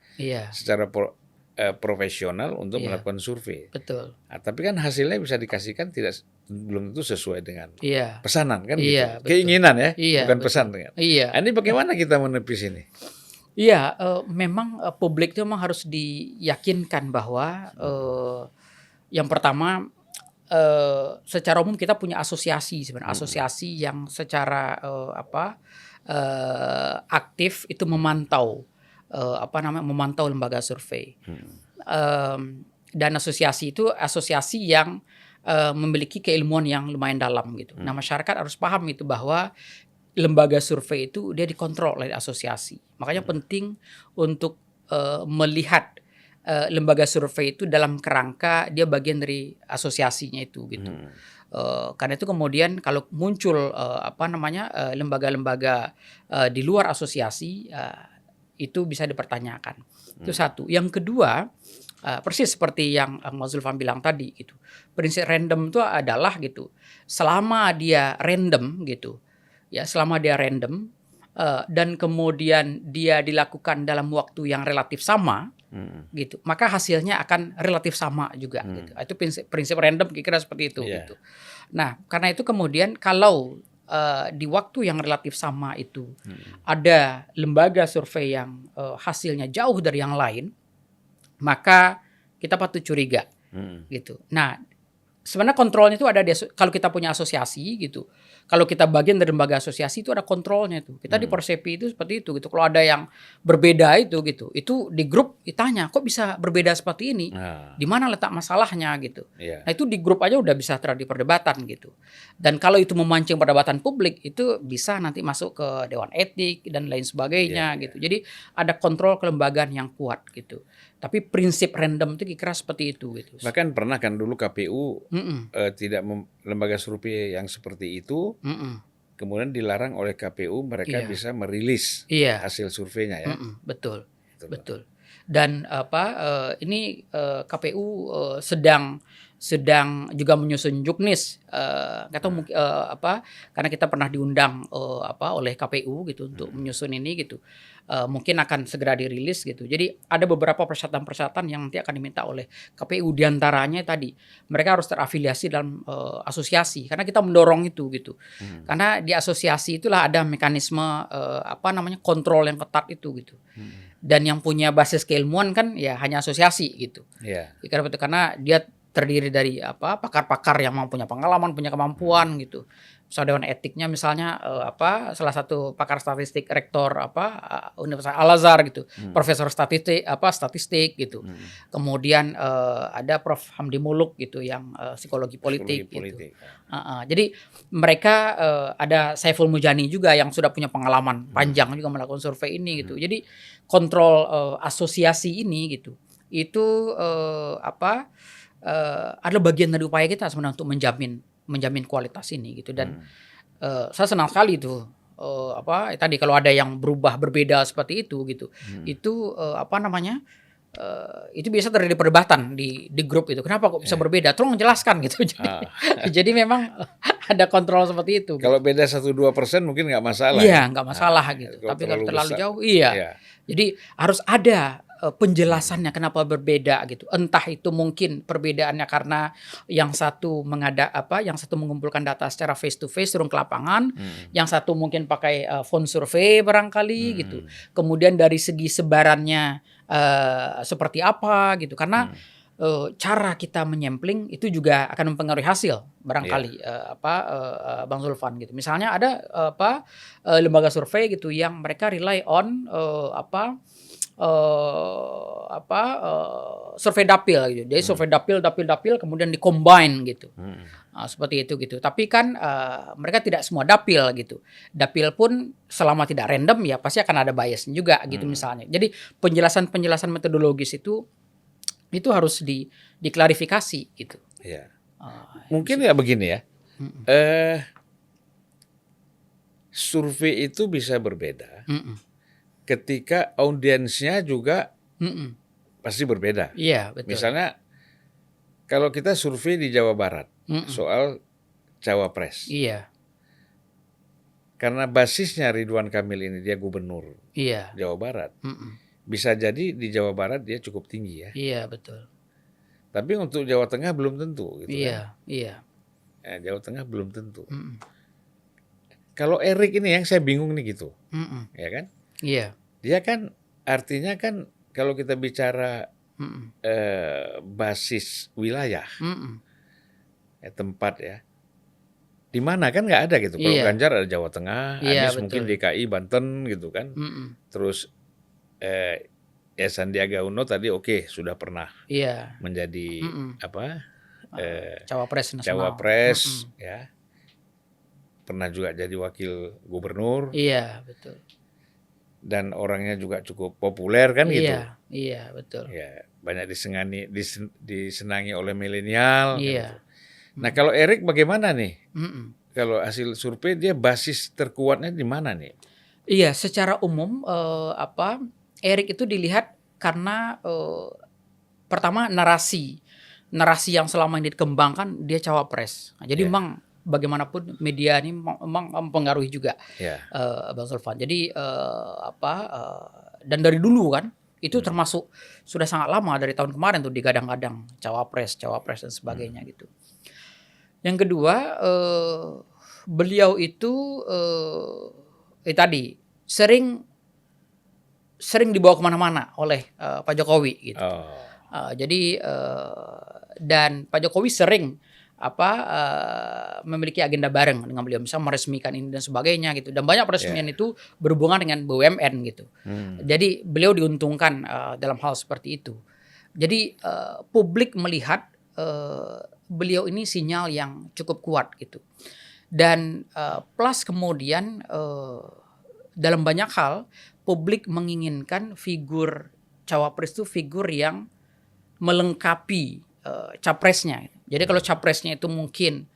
S2: secara profesional untuk melakukan survei.
S1: Betul.
S2: Nah, tapi kan hasilnya bisa dikasihkan belum tentu sesuai dengan pesanan kan
S1: Iya,
S2: gitu. Keinginan ya, bukan
S1: betul.
S2: pesan. Nah, ini bagaimana kita menepis ini?
S1: Iya, memang publik itu memang harus diyakinkan bahwa yang pertama secara umum kita punya asosiasi sebenarnya, asosiasi yang secara aktif itu memantau memantau lembaga survei. Dan asosiasi itu asosiasi yang memiliki keilmuan yang lumayan dalam gitu. Nah, masyarakat harus paham itu bahwa lembaga survei itu dia dikontrol oleh asosiasi. Makanya penting untuk melihat lembaga survei itu dalam kerangka dia bagian dari asosiasinya itu gitu. Karena itu kemudian kalau muncul lembaga-lembaga di luar asosiasi itu bisa dipertanyakan. Itu satu. Yang kedua, persis seperti yang Mas Zulfan bilang tadi gitu. Prinsip random itu adalah gitu. Selama dia random gitu. Ya, selama dia random dan kemudian dia dilakukan dalam waktu yang relatif sama, gitu. Maka hasilnya akan relatif sama juga gitu. Itu prinsip random kira-kira seperti itu gitu. Nah, karena itu kemudian kalau di waktu yang relatif sama itu ada lembaga survei yang hasilnya jauh dari yang lain, maka kita patut curiga gitu. Nah, sebenarnya kontrolnya itu ada kalau kita punya asosiasi gitu. Kalau kita bagian dari lembaga asosiasi itu ada kontrolnya itu. Kita di Persepi itu seperti itu gitu. Kalau ada yang berbeda itu gitu, itu di grup ditanya, kok bisa berbeda seperti ini? Di mana letak masalahnya gitu. Nah, itu di grup aja udah bisa terjadi perdebatan gitu. Dan kalau itu memancing perdebatan publik, itu bisa nanti masuk ke Dewan Etik dan lain sebagainya gitu. Jadi ada kontrol kelembagaan yang kuat gitu. Tapi prinsip random itu kira-kira seperti itu gitu.
S2: Bahkan pernah kan dulu KPU tidak lembaga survei yang seperti itu, kemudian dilarang oleh KPU mereka bisa merilis hasil surveinya ya.
S1: Betul, betul. Dan ini KPU sedang juga menyusun juknis, nggak tahu mungkin karena kita pernah diundang oleh KPU gitu untuk menyusun ini gitu. Mungkin akan segera dirilis gitu. Jadi ada beberapa persyaratan-persyaratan yang nanti akan diminta oleh KPU, diantaranya tadi mereka harus terafiliasi dalam asosiasi karena kita mendorong itu gitu. Karena di asosiasi itulah ada mekanisme kontrol yang ketat itu gitu. Dan yang punya basis keilmuan kan ya hanya asosiasi gitu. Karena dia terdiri dari pakar-pakar yang punya pengalaman, punya kemampuan gitu. Misalnya Dewan Etiknya misalnya salah satu pakar statistik rektor Universitas Al-Azhar gitu, profesor statistik gitu. Kemudian ada Prof Hamdi Muluk gitu yang psikologi politik gitu. Jadi mereka ada Saiful Mujani juga yang sudah punya pengalaman panjang juga melakukan survei ini gitu. Jadi kontrol asosiasi ini gitu. Itu adalah bagian dari upaya kita sebenarnya untuk menjamin kualitas ini gitu. Dan saya senang sekali itu tadi kalau ada yang berbeda seperti itu gitu. Itu itu biasa terjadi perdebatan di grup itu. Kenapa kok bisa berbeda? Tolong jelaskan gitu. Jadi memang ada kontrol seperti itu.
S2: Kalau beda 1-2% mungkin nggak masalah.
S1: Iya, nggak masalah gitu. Tapi kalau terlalu jauh, Jadi harus ada penjelasannya kenapa berbeda gitu. Entah itu mungkin perbedaannya karena yang satu yang satu mengumpulkan data secara face to face turun ke lapangan, yang satu mungkin pakai phone survey barangkali gitu. Kemudian dari segi sebarannya seperti apa gitu. Karena cara kita menyampling itu juga akan mempengaruhi hasil barangkali Bang Zulfan gitu. Misalnya ada lembaga survei gitu yang mereka rely on survei dapil gitu. Jadi survei dapil kemudian dikombine gitu. Seperti itu gitu. Tapi kan mereka tidak semua dapil gitu. Dapil pun selama tidak random ya pasti akan ada bias juga gitu misalnya. Jadi penjelasan metodologis itu harus diklarifikasi gitu.
S2: Iya. Mungkin nggak begini ya. Survei itu bisa berbeda. Ketika audiensnya juga pasti berbeda.
S1: Iya, betul.
S2: Misalnya kalau kita survei di Jawa Barat soal cawapres.
S1: Iya.
S2: Karena basisnya Ridwan Kamil ini dia gubernur Jawa Barat. Bisa jadi di Jawa Barat dia cukup tinggi ya.
S1: Iya, betul.
S2: Tapi untuk Jawa Tengah belum tentu gitu kan.
S1: Iya.
S2: Jawa Tengah belum tentu. Kalau Erik ini yang saya bingung nih gitu. Ya kan?
S1: Iya.
S2: Dia kan artinya kan kalau kita bicara basis wilayah, tempat ya, di mana kan nggak ada gitu. Kalau Ganjar ada Jawa Tengah, Anies mungkin DKI, Banten gitu kan. Terus Sandiaga Uno tadi sudah pernah menjadi
S1: cawapres nasional.
S2: Cawapres ya. Pernah juga jadi wakil gubernur.
S1: Iya, betul.
S2: Dan orangnya juga cukup populer kan gitu.
S1: Iya, betul.
S2: Ya, banyak disenangi oleh milenial.
S1: Iya.
S2: Gitu. Nah, kalau Erik bagaimana nih? Kalau hasil survei dia basis terkuatnya di mana nih?
S1: Iya, secara umum Erik itu dilihat karena pertama narasi yang selama ini dikembangkan dia cawapres. Nah, jadi memang bagaimanapun media ini memang mempengaruhi juga Bang Zulfan. Jadi dan dari dulu kan Itu termasuk sudah sangat lama dari tahun kemarin tuh digadang-gadang cawapres dan sebagainya gitu. Yang kedua, beliau itu tadi sering dibawa kemana-mana oleh Pak Jokowi gitu. Jadi dan Pak Jokowi sering memiliki agenda bareng dengan beliau, misalnya meresmikan ini dan sebagainya gitu. Dan banyak peresmian itu berhubungan dengan BUMN gitu. Jadi beliau diuntungkan dalam hal seperti itu. Jadi publik melihat beliau ini sinyal yang cukup kuat gitu. Dan plus kemudian dalam banyak hal publik menginginkan figur cawapres itu figur yang melengkapi capresnya. Jadi kalau capresnya itu mungkin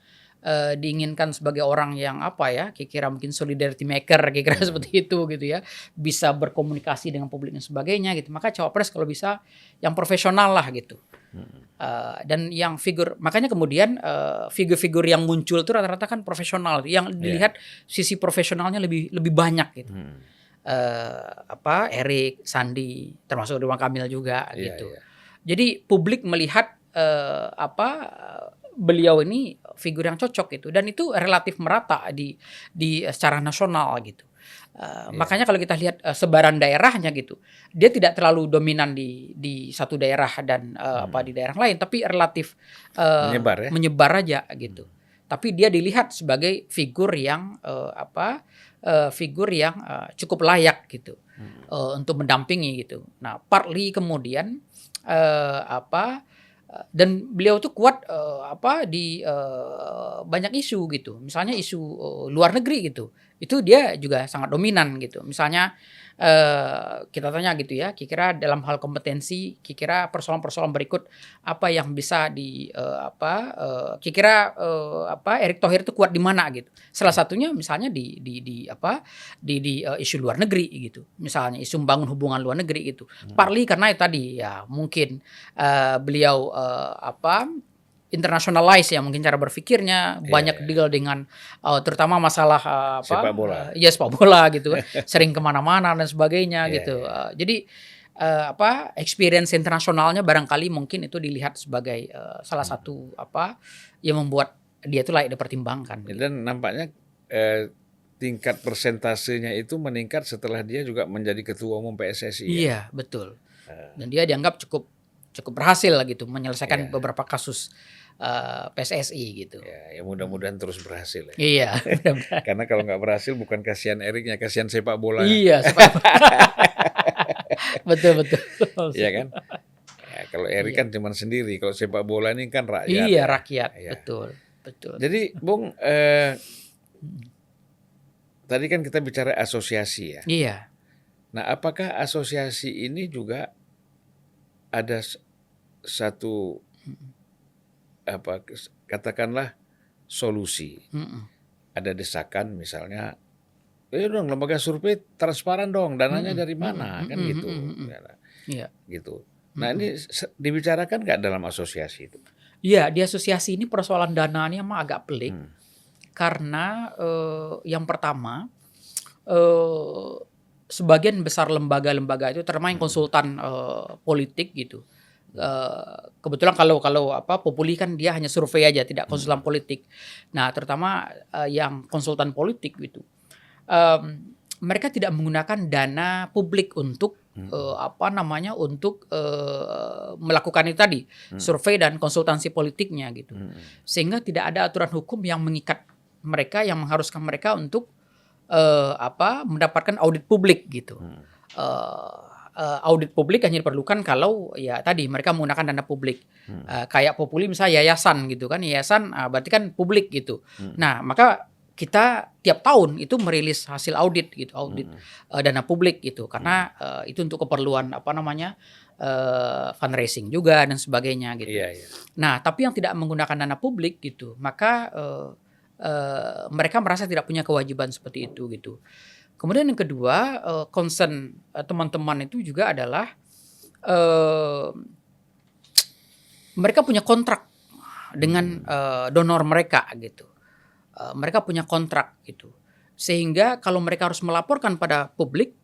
S1: diinginkan sebagai orang yang kira-kira mungkin solidarity maker, kira-kira seperti itu gitu ya, bisa berkomunikasi dengan publik dan sebagainya gitu. Maka cawapres kalau bisa yang profesional lah gitu. Dan yang makanya kemudian figur-figur yang muncul itu rata-rata kan profesional, yang dilihat sisi profesionalnya lebih banyak gitu. Erik, Sandi, termasuk Ridwan Kamil juga gitu. Jadi publik melihat beliau ini figur yang cocok gitu, dan itu relatif merata di secara nasional gitu. Makanya kalau kita lihat sebaran daerahnya gitu, dia tidak terlalu dominan di satu daerah dan di daerah lain, tapi relatif menyebar aja gitu. Tapi dia dilihat sebagai figur yang cukup layak gitu untuk mendampingi gitu. Nah, partly kemudian dan beliau tuh kuat di banyak isu gitu. Misalnya isu luar negeri gitu. Itu dia juga sangat dominan gitu. Misalnya kita tanya gitu ya, kira-kira dalam hal kompetensi, kira-kira persoalan-persoalan berikut apa yang bisa kira-kira Erick Thohir itu kuat di mana gitu. Salah satunya misalnya di isu luar negeri gitu. Misalnya isu membangun hubungan luar negeri gitu. Partly karena tadi ya mungkin beliau internationalize ya mungkin cara berpikirnya, banyak deal dengan terutama masalah
S2: sepak bola.
S1: Sepak bola gitu, sering kemana-mana dan sebagainya gitu. Jadi experience internasionalnya barangkali mungkin itu dilihat sebagai salah satu yang membuat dia itu layak dipertimbangkan.
S2: Dan nampaknya tingkat persentasenya itu meningkat setelah dia juga menjadi ketua umum PSSI.
S1: Iya, betul. Dan dia dianggap cukup berhasil lah gitu menyelesaikan beberapa kasus PSSI gitu.
S2: Ya mudah-mudahan terus berhasil ya.
S1: Iya, mudah-mudahan.
S2: Karena kalau nggak berhasil bukan kasihan Eriknya, kasihan sepak bola.
S1: Iya, sepak bola. betul.
S2: Iya kan? Ya, kalau Erik kan cuma sendiri, kalau sepak bola ini kan rakyat.
S1: Iya, rakyat. Ya. Betul.
S2: Jadi, Bung, tadi kan kita bicara asosiasi ya.
S1: Iya.
S2: Nah, apakah asosiasi ini juga ada satu katakanlah solusi? Ada desakan misalnya, dong lembaga survei transparan dong, dananya dari mana kan gitu.
S1: Iya.
S2: Gitu. Nah, ini dibicarakan nggak dalam asosiasi itu?
S1: Iya, di asosiasi ini persoalan dananya emang agak pelik. Karena yang pertama sebagian besar lembaga-lembaga itu terutama yang konsultan politik gitu. Kebetulan kalau Populi kan dia hanya survei aja, tidak konsultan politik. Nah, terutama yang konsultan politik gitu. Mereka tidak menggunakan dana publik untuk untuk melakukan itu tadi, survei dan konsultansi politiknya gitu. Sehingga tidak ada aturan hukum yang mengikat mereka, yang mengharuskan mereka untuk mendapatkan audit publik gitu. Audit publik hanya diperlukan kalau ya tadi mereka menggunakan dana publik. Kayak Populi misalnya yayasan gitu kan, yayasan berarti kan publik gitu. Nah, maka kita tiap tahun itu merilis hasil audit gitu, dana publik gitu, karena itu untuk keperluan fundraising juga dan sebagainya gitu. Nah, tapi yang tidak menggunakan dana publik gitu, maka mereka merasa tidak punya kewajiban seperti itu gitu. Kemudian yang kedua, concern teman-teman itu juga adalah mereka punya kontrak dengan donor mereka gitu. Mereka punya kontrak gitu. Sehingga kalau mereka harus melaporkan pada publik,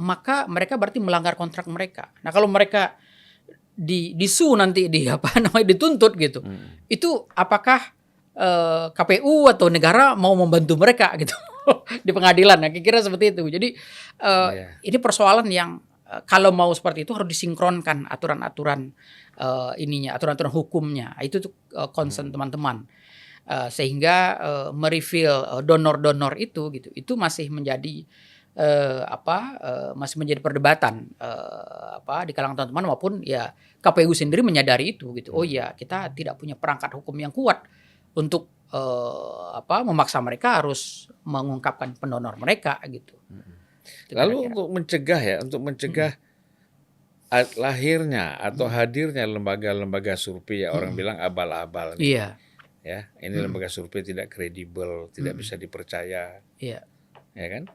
S1: maka mereka berarti melanggar kontrak mereka. Nah, kalau mereka disu nanti dituntut gitu. Itu apakah KPU atau negara mau membantu mereka gitu di pengadilan? Nah, kira-kira seperti itu. Jadi ini persoalan yang kalau mau seperti itu harus disinkronkan aturan-aturan aturan-aturan hukumnya. Itu tuh concern teman-teman. Sehingga merefill donor-donor itu gitu. Itu masih menjadi masih menjadi perdebatan di kalangan teman-teman maupun ya KPU sendiri menyadari itu gitu. Oh iya, kita tidak punya perangkat hukum yang kuat untuk memaksa mereka harus mengungkapkan pendonor mereka gitu.
S2: Lalu untuk mencegah lahirnya atau hadirnya lembaga-lembaga survei orang bilang abal-abal nih.
S1: Iya.
S2: Ya, ini lembaga survei tidak kredibel, tidak bisa dipercaya.
S1: Iya.
S2: Ya kan?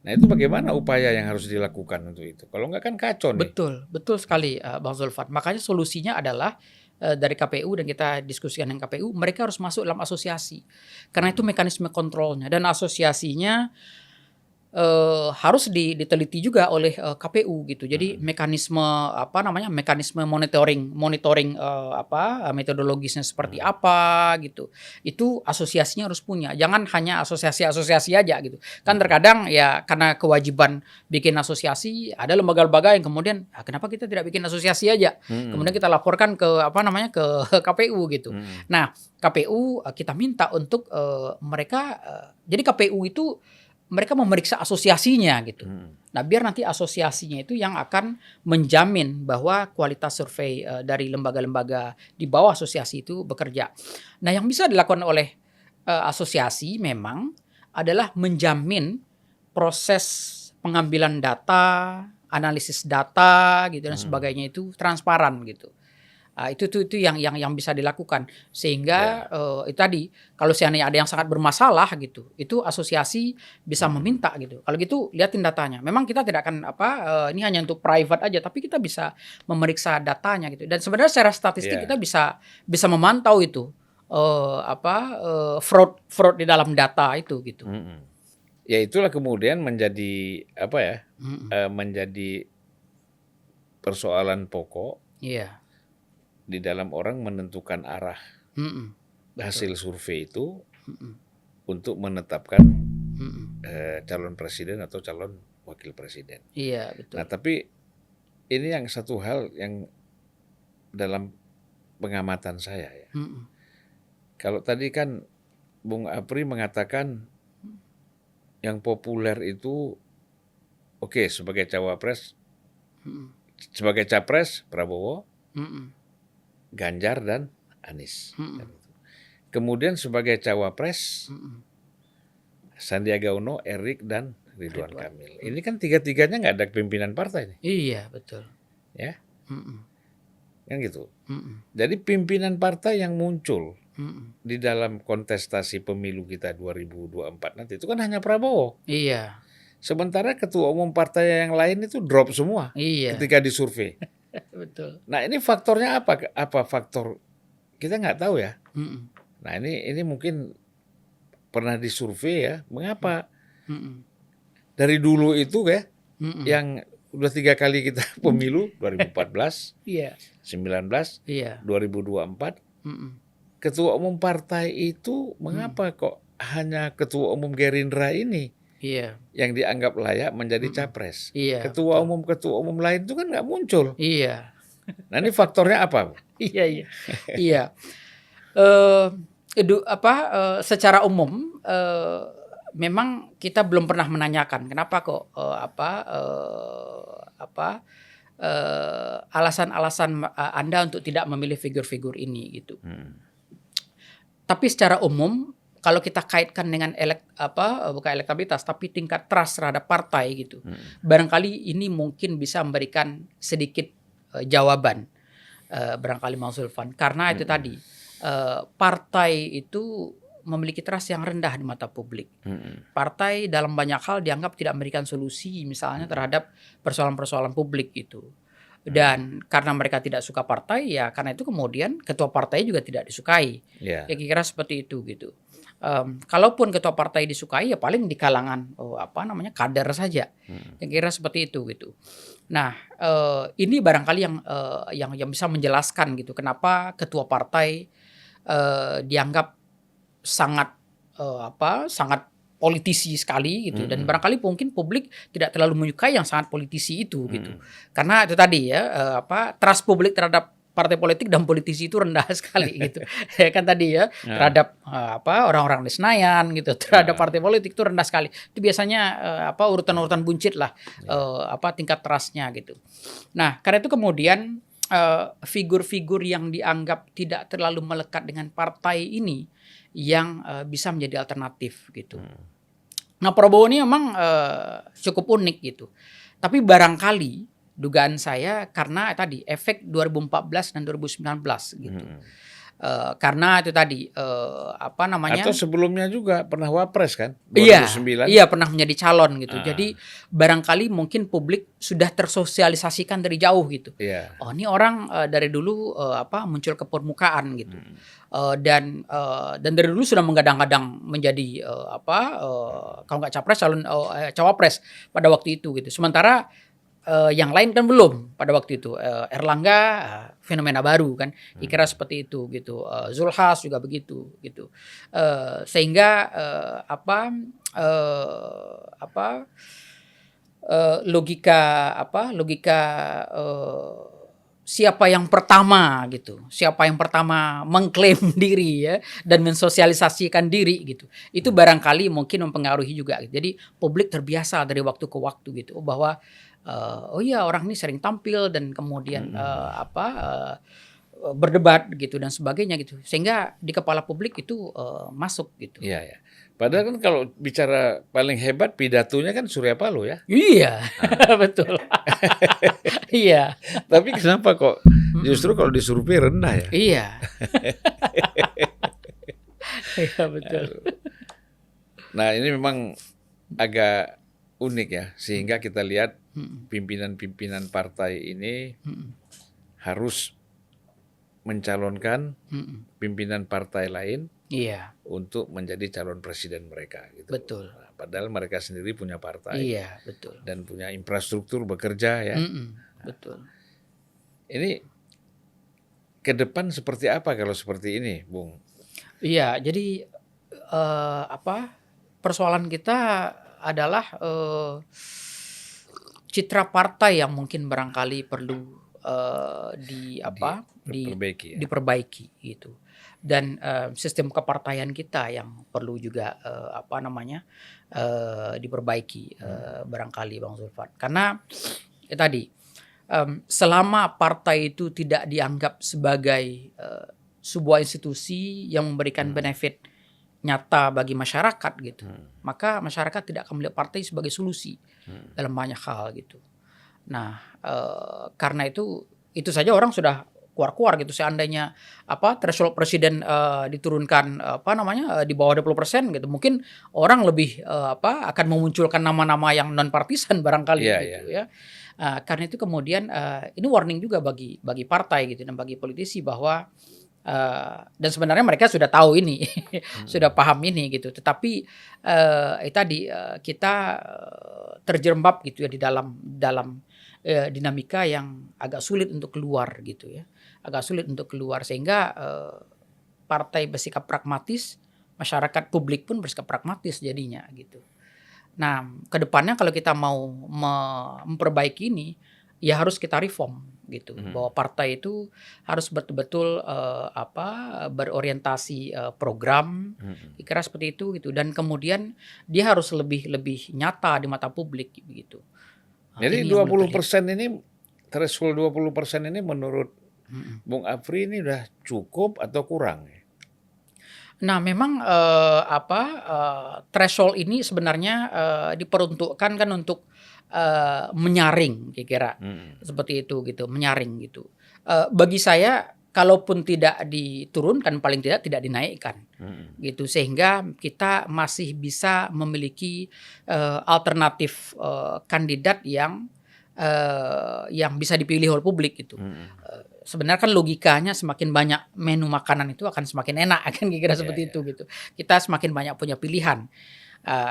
S2: Nah, itu bagaimana upaya yang harus dilakukan untuk itu? Kalau enggak kan kacau nih.
S1: Betul sekali Bang Zulfan. Makanya solusinya adalah dari KPU dan kita diskusikan dengan KPU, mereka harus masuk dalam asosiasi. Karena itu mekanisme kontrolnya dan asosiasinya harus diteliti juga oleh KPU gitu. Jadi mekanisme monitoring metodologisnya seperti apa gitu. Itu asosiasinya harus punya. Jangan hanya asosiasi aja gitu. Kan terkadang ya karena kewajiban bikin asosiasi ada lembaga-lembaga yang kemudian kenapa kita tidak bikin asosiasi aja? Kemudian kita laporkan ke ke KPU gitu. Nah, KPU kita minta untuk mereka jadi KPU itu mereka memeriksa asosiasinya gitu. Nah, biar nanti asosiasinya itu yang akan menjamin bahwa kualitas survei dari lembaga-lembaga di bawah asosiasi itu bekerja. Nah, yang bisa dilakukan oleh asosiasi memang adalah menjamin proses pengambilan data, analisis data gitu dan sebagainya itu transparan gitu. Itu yang bisa dilakukan sehingga itu tadi kalau seandainya ada yang sangat bermasalah gitu itu asosiasi bisa meminta gitu. Kalau gitu liatin datanya. Memang kita tidak akan ini hanya untuk private aja tapi kita bisa memeriksa datanya gitu. Dan sebenarnya secara statistik kita bisa memantau itu fraud di dalam data itu gitu.
S2: Ya itulah kemudian menjadi menjadi persoalan pokok.
S1: Iya.
S2: Di dalam orang menentukan arah hasil survei itu untuk menetapkan calon presiden atau calon wakil presiden.
S1: Iya, betul.
S2: Nah, tapi ini yang satu hal yang dalam pengamatan saya ya. Kalau tadi kan Bung Apri mengatakan yang populer itu sebagai cawapres, sebagai capres Prabowo, Ganjar dan Anies. Kemudian sebagai cawapres Sandiaga Uno, Erik dan Ridwan Kamil. Ini kan tiga-tiganya nggak ada pimpinan partai nih.
S1: Iya, betul.
S2: Ya, kan gitu. Jadi pimpinan partai yang muncul di dalam kontestasi pemilu kita 2024 nanti itu kan hanya Prabowo.
S1: Iya.
S2: Sementara ketua umum partai yang lain itu drop semua ketika disurvei.
S1: Betul.
S2: Nah, ini faktornya apa? Apa faktor kita nggak tahu ya. Nah, ini mungkin pernah disurvei ya. Mengapa dari dulu itu yang udah 3 kali kita pemilu 2014, 19, 2024, ketua umum partai itu mengapa kok hanya ketua umum Gerindra ini yang dianggap layak menjadi capres. Ketua umum lain itu kan nggak muncul.
S1: Iya.
S2: Nah, ini faktornya apa?
S1: Iya. Secara umum memang kita belum pernah menanyakan kenapa kok alasan-alasan Anda untuk tidak memilih figur-figur ini gitu. Tapi secara umum kalau kita kaitkan dengan bukan elektabilitas tapi tingkat trust terhadap partai gitu. Barangkali ini mungkin bisa memberikan sedikit jawaban barangkali Mang Zulfan karena itu tadi partai itu memiliki trust yang rendah di mata publik. Partai dalam banyak hal dianggap tidak memberikan solusi misalnya terhadap persoalan-persoalan publik gitu. Dan karena mereka tidak suka partai, ya karena itu kemudian ketua partai juga tidak disukai.
S2: Ya.
S1: Ya kira-kira seperti itu gitu. Kalaupun ketua partai disukai, ya paling di kalangan kader saja. Kira-kira seperti itu gitu. Nah, ini barangkali yang bisa menjelaskan gitu kenapa ketua partai dianggap sangat sangat politisi sekali gitu, dan barangkali mungkin publik tidak terlalu menyukai yang sangat politisi itu gitu. Karena itu tadi ya trust publik terhadap partai politik dan politisi itu rendah sekali gitu. Ya kan tadi ya, terhadap orang-orang di Senayan gitu, terhadap partai politik itu rendah sekali. Itu biasanya urutan-urutan buncit lah tingkat trustnya gitu. Nah, karena itu kemudian figur-figur yang dianggap tidak terlalu melekat dengan partai ini yang bisa menjadi alternatif gitu. Nah, Prabowo ini memang cukup unik gitu. Tapi barangkali dugaan saya karena tadi efek 2014 dan 2019 gitu. Karena itu tadi
S2: Atau sebelumnya juga pernah wapres kan?
S1: 2009. Iya, pernah menjadi calon gitu. Jadi barangkali mungkin publik sudah tersosialisasikan dari jauh gitu. Oh, ini orang dari dulu muncul ke permukaan gitu. Dan dari dulu sudah menggadang-gadang menjadi kalau nggak capres calon cawapres pada waktu itu gitu. Sementara yang lain kan belum pada waktu itu. Erlangga fenomena baru kan, kira seperti itu gitu. Zulhas juga begitu gitu. Sehingga logika siapa yang pertama gitu, siapa yang pertama mengklaim diri ya dan mensosialisasikan diri gitu, itu barangkali mungkin mempengaruhi juga gitu. Jadi publik terbiasa dari waktu ke waktu gitu bahwa oh iya orang ini sering tampil dan kemudian berdebat gitu dan sebagainya gitu, sehingga di kepala publik itu masuk gitu.
S2: Iya ya. Padahal kan kalau bicara paling hebat pidatonya kan Surya Paloh ya.
S1: Iya, betul. Iya.
S2: Tapi kenapa kok justru kalau disurvei rendah ya?
S1: Iya. Iya betul.
S2: Nah, ini memang agak unik ya, sehingga kita lihat pimpinan-pimpinan partai ini harus mencalonkan pimpinan partai lain untuk menjadi calon presiden mereka gitu.
S1: Betul.
S2: Nah, padahal mereka sendiri punya partai.
S1: Iya, betul.
S2: Dan punya infrastruktur bekerja ya.
S1: Betul.
S2: Ini ke depan seperti apa kalau seperti ini, Bung?
S1: Iya, jadi persoalan kita adalah citra partai yang mungkin barangkali perlu diperbaiki gitu. Dan sistem kepartaian kita yang perlu juga diperbaiki barangkali Bang Zulfan. Karena tadi selama partai itu tidak dianggap sebagai sebuah institusi yang memberikan benefit nyata bagi masyarakat gitu, maka masyarakat tidak akan melihat partai sebagai solusi dalam banyak hal gitu. Nah, karena itu saja orang sudah keluar gitu. Seandainya threshold presiden diturunkan di bawah 20% gitu, mungkin orang lebih akan memunculkan nama-nama yang non partisan barangkali ya. Karena itu kemudian ini warning juga bagi partai gitu dan bagi politisi bahwa dan sebenarnya mereka sudah tahu ini, sudah paham ini gitu. Tetapi kita terjerembab gitu ya di dalam dinamika yang agak sulit untuk keluar gitu ya, sehingga partai bersikap pragmatis, masyarakat publik pun bersikap pragmatis jadinya gitu. Nah, kedepannya kalau kita mau memperbaiki ini, ya harus kita reform gitu, bahwa partai itu harus betul-betul berorientasi program, kira seperti itu gitu, dan kemudian dia harus lebih nyata di mata publik gitu.
S2: Jadi 20% ini, threshold 20% ini menurut Bung Afri ini udah cukup atau kurang?
S1: Nah, memang threshold ini sebenarnya diperuntukkan kan untuk menyaring, kira-kira seperti itu gitu, menyaring gitu. Bagi saya, kalaupun tidak diturunkan, paling tidak dinaikkan, gitu, sehingga kita masih bisa memiliki alternatif kandidat yang yang bisa dipilih oleh publik gitu. Sebenarnya kan logikanya semakin banyak menu makanan itu akan semakin enak kan kira-kira seperti itu gitu. Kita semakin banyak punya pilihan.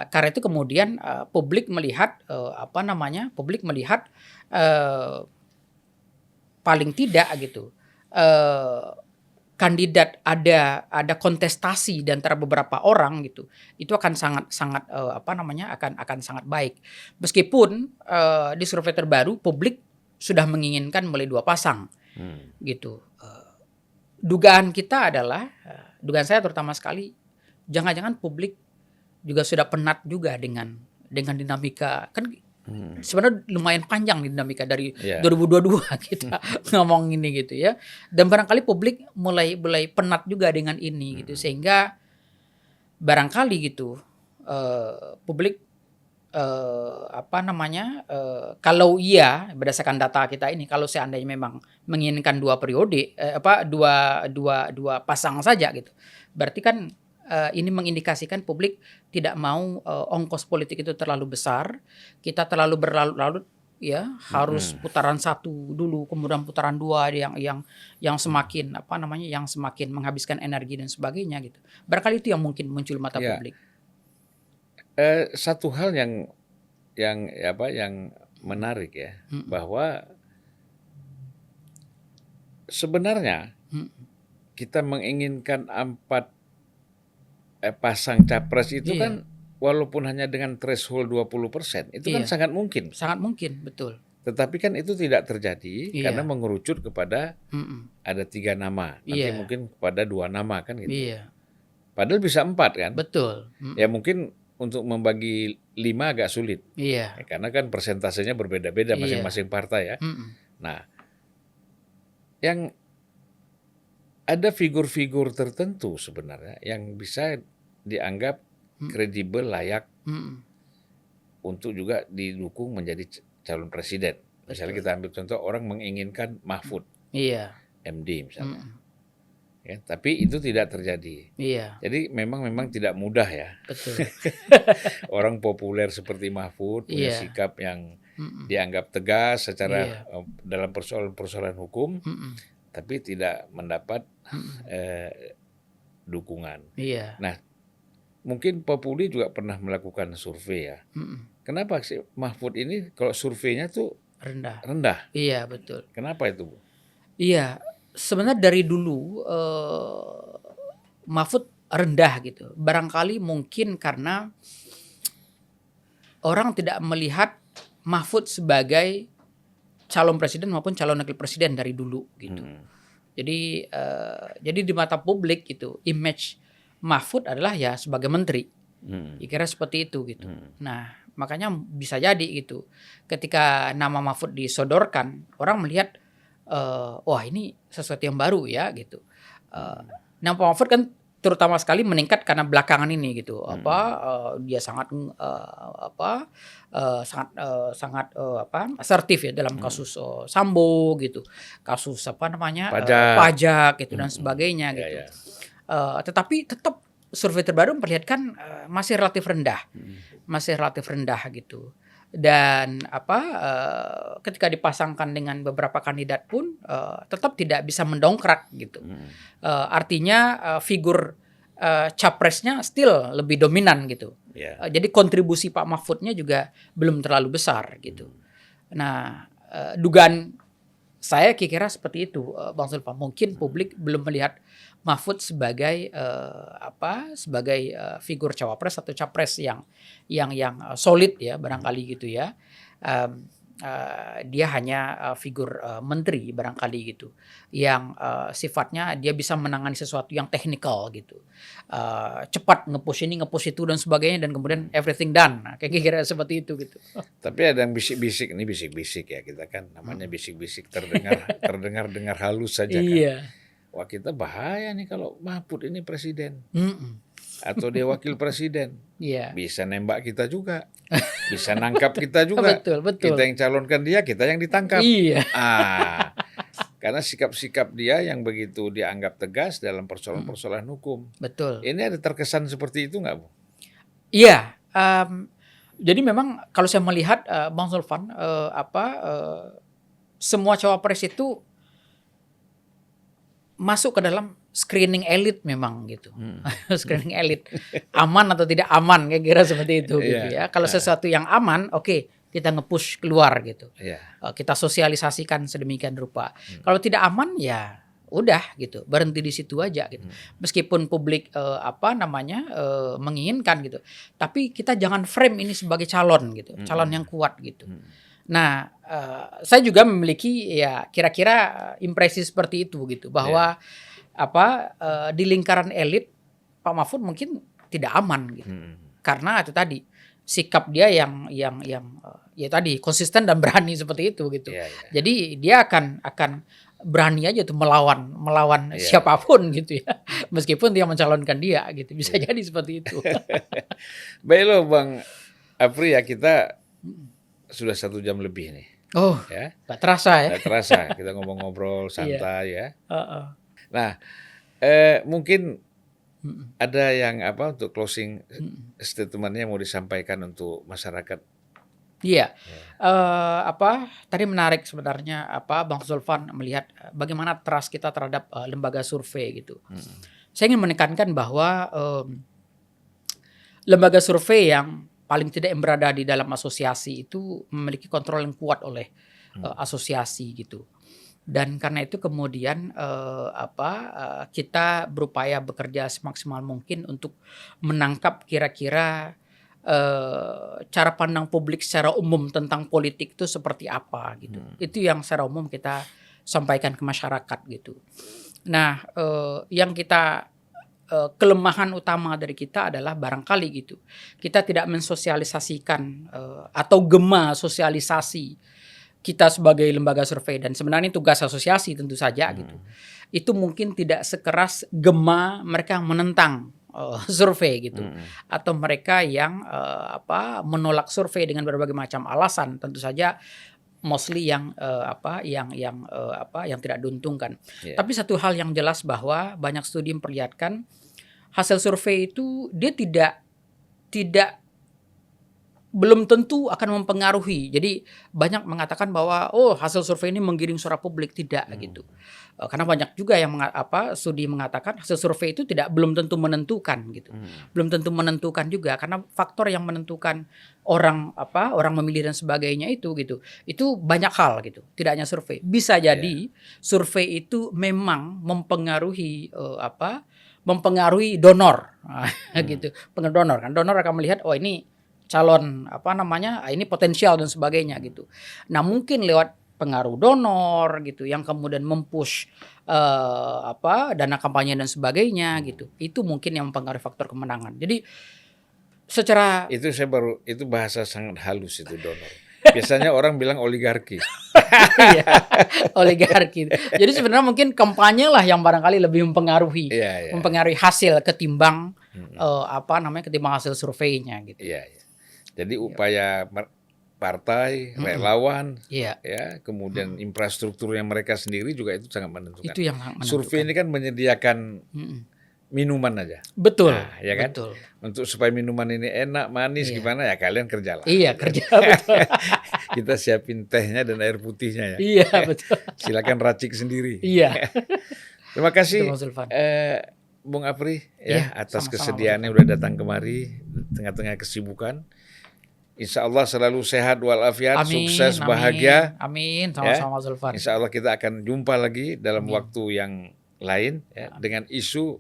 S1: Karena itu kemudian publik melihat publik melihat paling tidak gitu kandidat ada kontestasi di antara beberapa orang gitu, itu akan sangat akan sangat baik. Meskipun di survei terbaru publik sudah menginginkan mulai 2 pasang gitu. Dugaan kita adalah dugaan saya terutama sekali, jangan-jangan publik juga sudah penat juga dengan dinamika kan. Sebenarnya lumayan panjang nih dinamika dari 2022 kita ngomong ini gitu ya. Dan barangkali publik mulai penat juga dengan ini gitu, sehingga barangkali gitu publik kalau iya berdasarkan data kita ini, kalau seandainya memang menginginkan 2 periode dua pasang saja gitu, berarti kan ini mengindikasikan publik tidak mau ongkos politik itu terlalu besar, kita terlalu berlarut-larut ya, harus putaran 1 dulu, kemudian putaran 2 yang semakin yang semakin menghabiskan energi dan sebagainya gitu. Barangkali itu yang mungkin muncul mata publik.
S2: Satu hal yang menarik ya, bahwa sebenarnya kita menginginkan 4 pasang capres itu kan walaupun hanya dengan threshold 20%, itu kan sangat mungkin.
S1: Sangat mungkin, betul.
S2: Tetapi kan itu tidak terjadi karena mengerucut kepada ada 3 nama, nanti mungkin kepada 2 nama kan gitu. Padahal bisa 4 kan.
S1: Betul.
S2: Ya mungkin untuk membagi 5 agak sulit. Ya, karena kan persentasenya berbeda-beda masing-masing partai ya. Nah, yang ada figur-figur tertentu sebenarnya yang bisa dianggap kredibel, layak untuk juga didukung menjadi calon presiden. Misalnya kita ambil contoh orang menginginkan Mahfud, MD misalnya. Ya, tapi itu tidak terjadi. Jadi memang tidak mudah ya.
S1: Betul.
S2: Orang populer seperti Mahfud punya sikap yang dianggap tegas secara dalam persoalan hukum, tapi tidak mendapat dukungan. Nah, mungkin Populi juga pernah melakukan survei ya. Kenapa sih Mahfud ini kalau surveinya tuh rendah?
S1: Iya, betul.
S2: Kenapa itu, Bu?
S1: Iya, sebenarnya dari dulu Mahfud rendah gitu. Barangkali mungkin karena orang tidak melihat Mahfud sebagai calon presiden maupun calon wakil presiden dari dulu gitu. Jadi di mata publik gitu, image Mahfud adalah ya sebagai menteri. Kira seperti itu gitu. Nah, makanya bisa jadi gitu. Ketika nama Mahfud disodorkan, orang melihat wah ini sesuatu yang baru ya gitu. Nama Mahfud kan terutama sekali meningkat karena belakangan ini gitu. Dia sangat asertif ya dalam kasus Sambo gitu. Kasus pajak gitu dan sebagainya gitu. Tetapi tetap survei terbaru memperlihatkan masih relatif rendah gitu. Dan ketika dipasangkan dengan beberapa kandidat pun tetap tidak bisa mendongkrak gitu. Artinya figur capresnya still lebih dominan gitu. Jadi kontribusi Pak Mahfudnya juga belum terlalu besar gitu. Nah, dugaan saya kira seperti itu, Bang Zulfan. Mungkin publik belum melihat Mahfud sebagai figur cawapres atau capres yang solid ya barangkali gitu ya. Dia hanya figur menteri barangkali gitu, yang sifatnya dia bisa menangani sesuatu yang teknikal gitu, cepat nge-push ini nge-push itu dan sebagainya, dan kemudian everything done. Nah, kayak kira seperti itu gitu.
S2: Tapi ada yang bisik-bisik, ini bisik-bisik ya, kita kan namanya bisik-bisik, terdengar halus saja kan. Wah, kita bahaya nih kalau Mahfud ini presiden. Atau dia wakil presiden. Bisa nembak kita juga. Bisa nangkap kita juga.
S1: Betul.
S2: Kita yang calonkan dia, kita yang ditangkap. Karena sikap-sikap dia yang begitu dianggap tegas dalam persoalan-persoalan hukum.
S1: Betul.
S2: Ini ada terkesan seperti itu nggak, Bu?
S1: Iya. Jadi memang kalau saya melihat Bang Zulfan, semua cawapres itu masuk ke dalam screening elit memang gitu. Screening elit. Aman atau tidak aman, kira-kira seperti itu gitu ya. Kalau sesuatu yang aman, oke, kita nge-push keluar gitu. Kita sosialisasikan sedemikian rupa. Kalau tidak aman ya udah gitu, berhenti di situ aja gitu. Meskipun publik menginginkan gitu. Tapi kita jangan frame ini sebagai calon gitu, calon yang kuat gitu. Nah, saya juga memiliki ya kira-kira impresi seperti itu gitu, bahwa di lingkaran elit Pak Mahfud mungkin tidak aman gitu. Karena itu tadi sikap dia yang ya tadi konsisten dan berani seperti itu gitu. Jadi dia akan berani aja tuh melawan siapapun gitu ya. Meskipun dia mencalonkan dia gitu. Bisa jadi seperti itu.
S2: Baik loh Bang Apri, ya kita sudah 1 jam lebih nih.
S1: Oh,
S2: ya.
S1: Gak terasa ya.
S2: Gak terasa, kita ngobrol-ngobrol santai ya. Nah, mungkin ada yang untuk closing statementnya mau disampaikan untuk masyarakat.
S1: Iya, tadi menarik sebenarnya Bang Zulfan melihat bagaimana trust kita terhadap lembaga survei gitu. Saya ingin menekankan bahwa lembaga survei yang paling tidak yang berada di dalam asosiasi itu memiliki kontrol yang kuat oleh asosiasi gitu. Dan karena itu kemudian kita berupaya bekerja semaksimal mungkin untuk menangkap kira-kira cara pandang publik secara umum tentang politik itu seperti apa gitu. Itu yang secara umum kita sampaikan ke masyarakat gitu. Nah, yang kita kelemahan utama dari kita adalah barangkali gitu, kita tidak mensosialisasikan atau gema sosialisasi kita sebagai lembaga survei, dan sebenarnya tugas asosiasi tentu saja gitu. Itu mungkin tidak sekeras gema mereka yang menentang survei gitu, atau mereka yang menolak survei dengan berbagai macam alasan, tentu saja mostly yang yang tidak diuntungkan. Tapi satu hal yang jelas bahwa banyak studi memperlihatkan hasil survei itu dia tidak belum tentu akan mempengaruhi. Jadi banyak mengatakan bahwa hasil survei ini menggiring suara publik, tidak gitu. Karena banyak juga yang studi mengatakan hasil survei itu belum tentu menentukan gitu. Belum tentu menentukan juga, karena faktor yang menentukan orang memilih dan sebagainya itu gitu. Itu banyak hal gitu. Tidak hanya survei. Bisa jadi survei itu memang mempengaruhi mempengaruhi donor gitu. Pengaruh donor kan. Donor akan melihat ini calon ini potensial dan sebagainya gitu. Nah, mungkin lewat pengaruh donor gitu yang kemudian mempush dana kampanye dan sebagainya gitu. Itu mungkin yang mempengaruhi faktor kemenangan. Jadi secara
S2: itu bahasa sangat halus itu donor. Biasanya orang bilang oligarki.
S1: Iya, oligarki. Jadi sebenarnya mungkin kampanye lah yang barangkali lebih mempengaruhi mempengaruhi hasil ketimbang ketimbang hasil surveinya gitu.
S2: Iya. Jadi upaya partai, relawan, kemudian infrastruktur yang mereka sendiri juga itu sangat menentukan.
S1: Itu yang menentukan.
S2: Survei ini kan menyediakan minuman aja.
S1: Betul.
S2: Ya kan?
S1: Betul.
S2: Untuk supaya minuman ini enak, manis gimana ya kalian kerjalah.
S1: Iya, kerja betul.
S2: Kita siapin tehnya dan air putihnya ya.
S1: Iya, betul.
S2: Silakan racik sendiri.
S1: Iya.
S2: Terima kasih Bung Apri atas kesediaannya udah datang kemari tengah-tengah kesibukan. Insya Allah selalu sehat walafiat, sukses, bahagia.
S1: Amin, sama-sama Zulfan.
S2: Insya Allah kita akan jumpa lagi dalam waktu yang lain dengan isu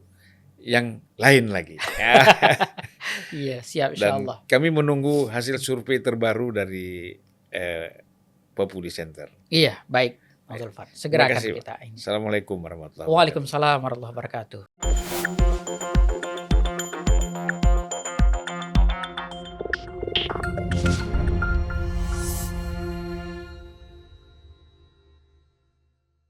S2: yang lain lagi.
S1: Iya, siap insya Allah.
S2: Dan kami menunggu hasil survei terbaru dari Populi Center.
S1: Iya, baik Zulfan. Segera akan kita.
S2: Assalamualaikum warahmatullahi wabarakatuh.
S1: Waalaikumsalam warahmatullahi wabarakatuh.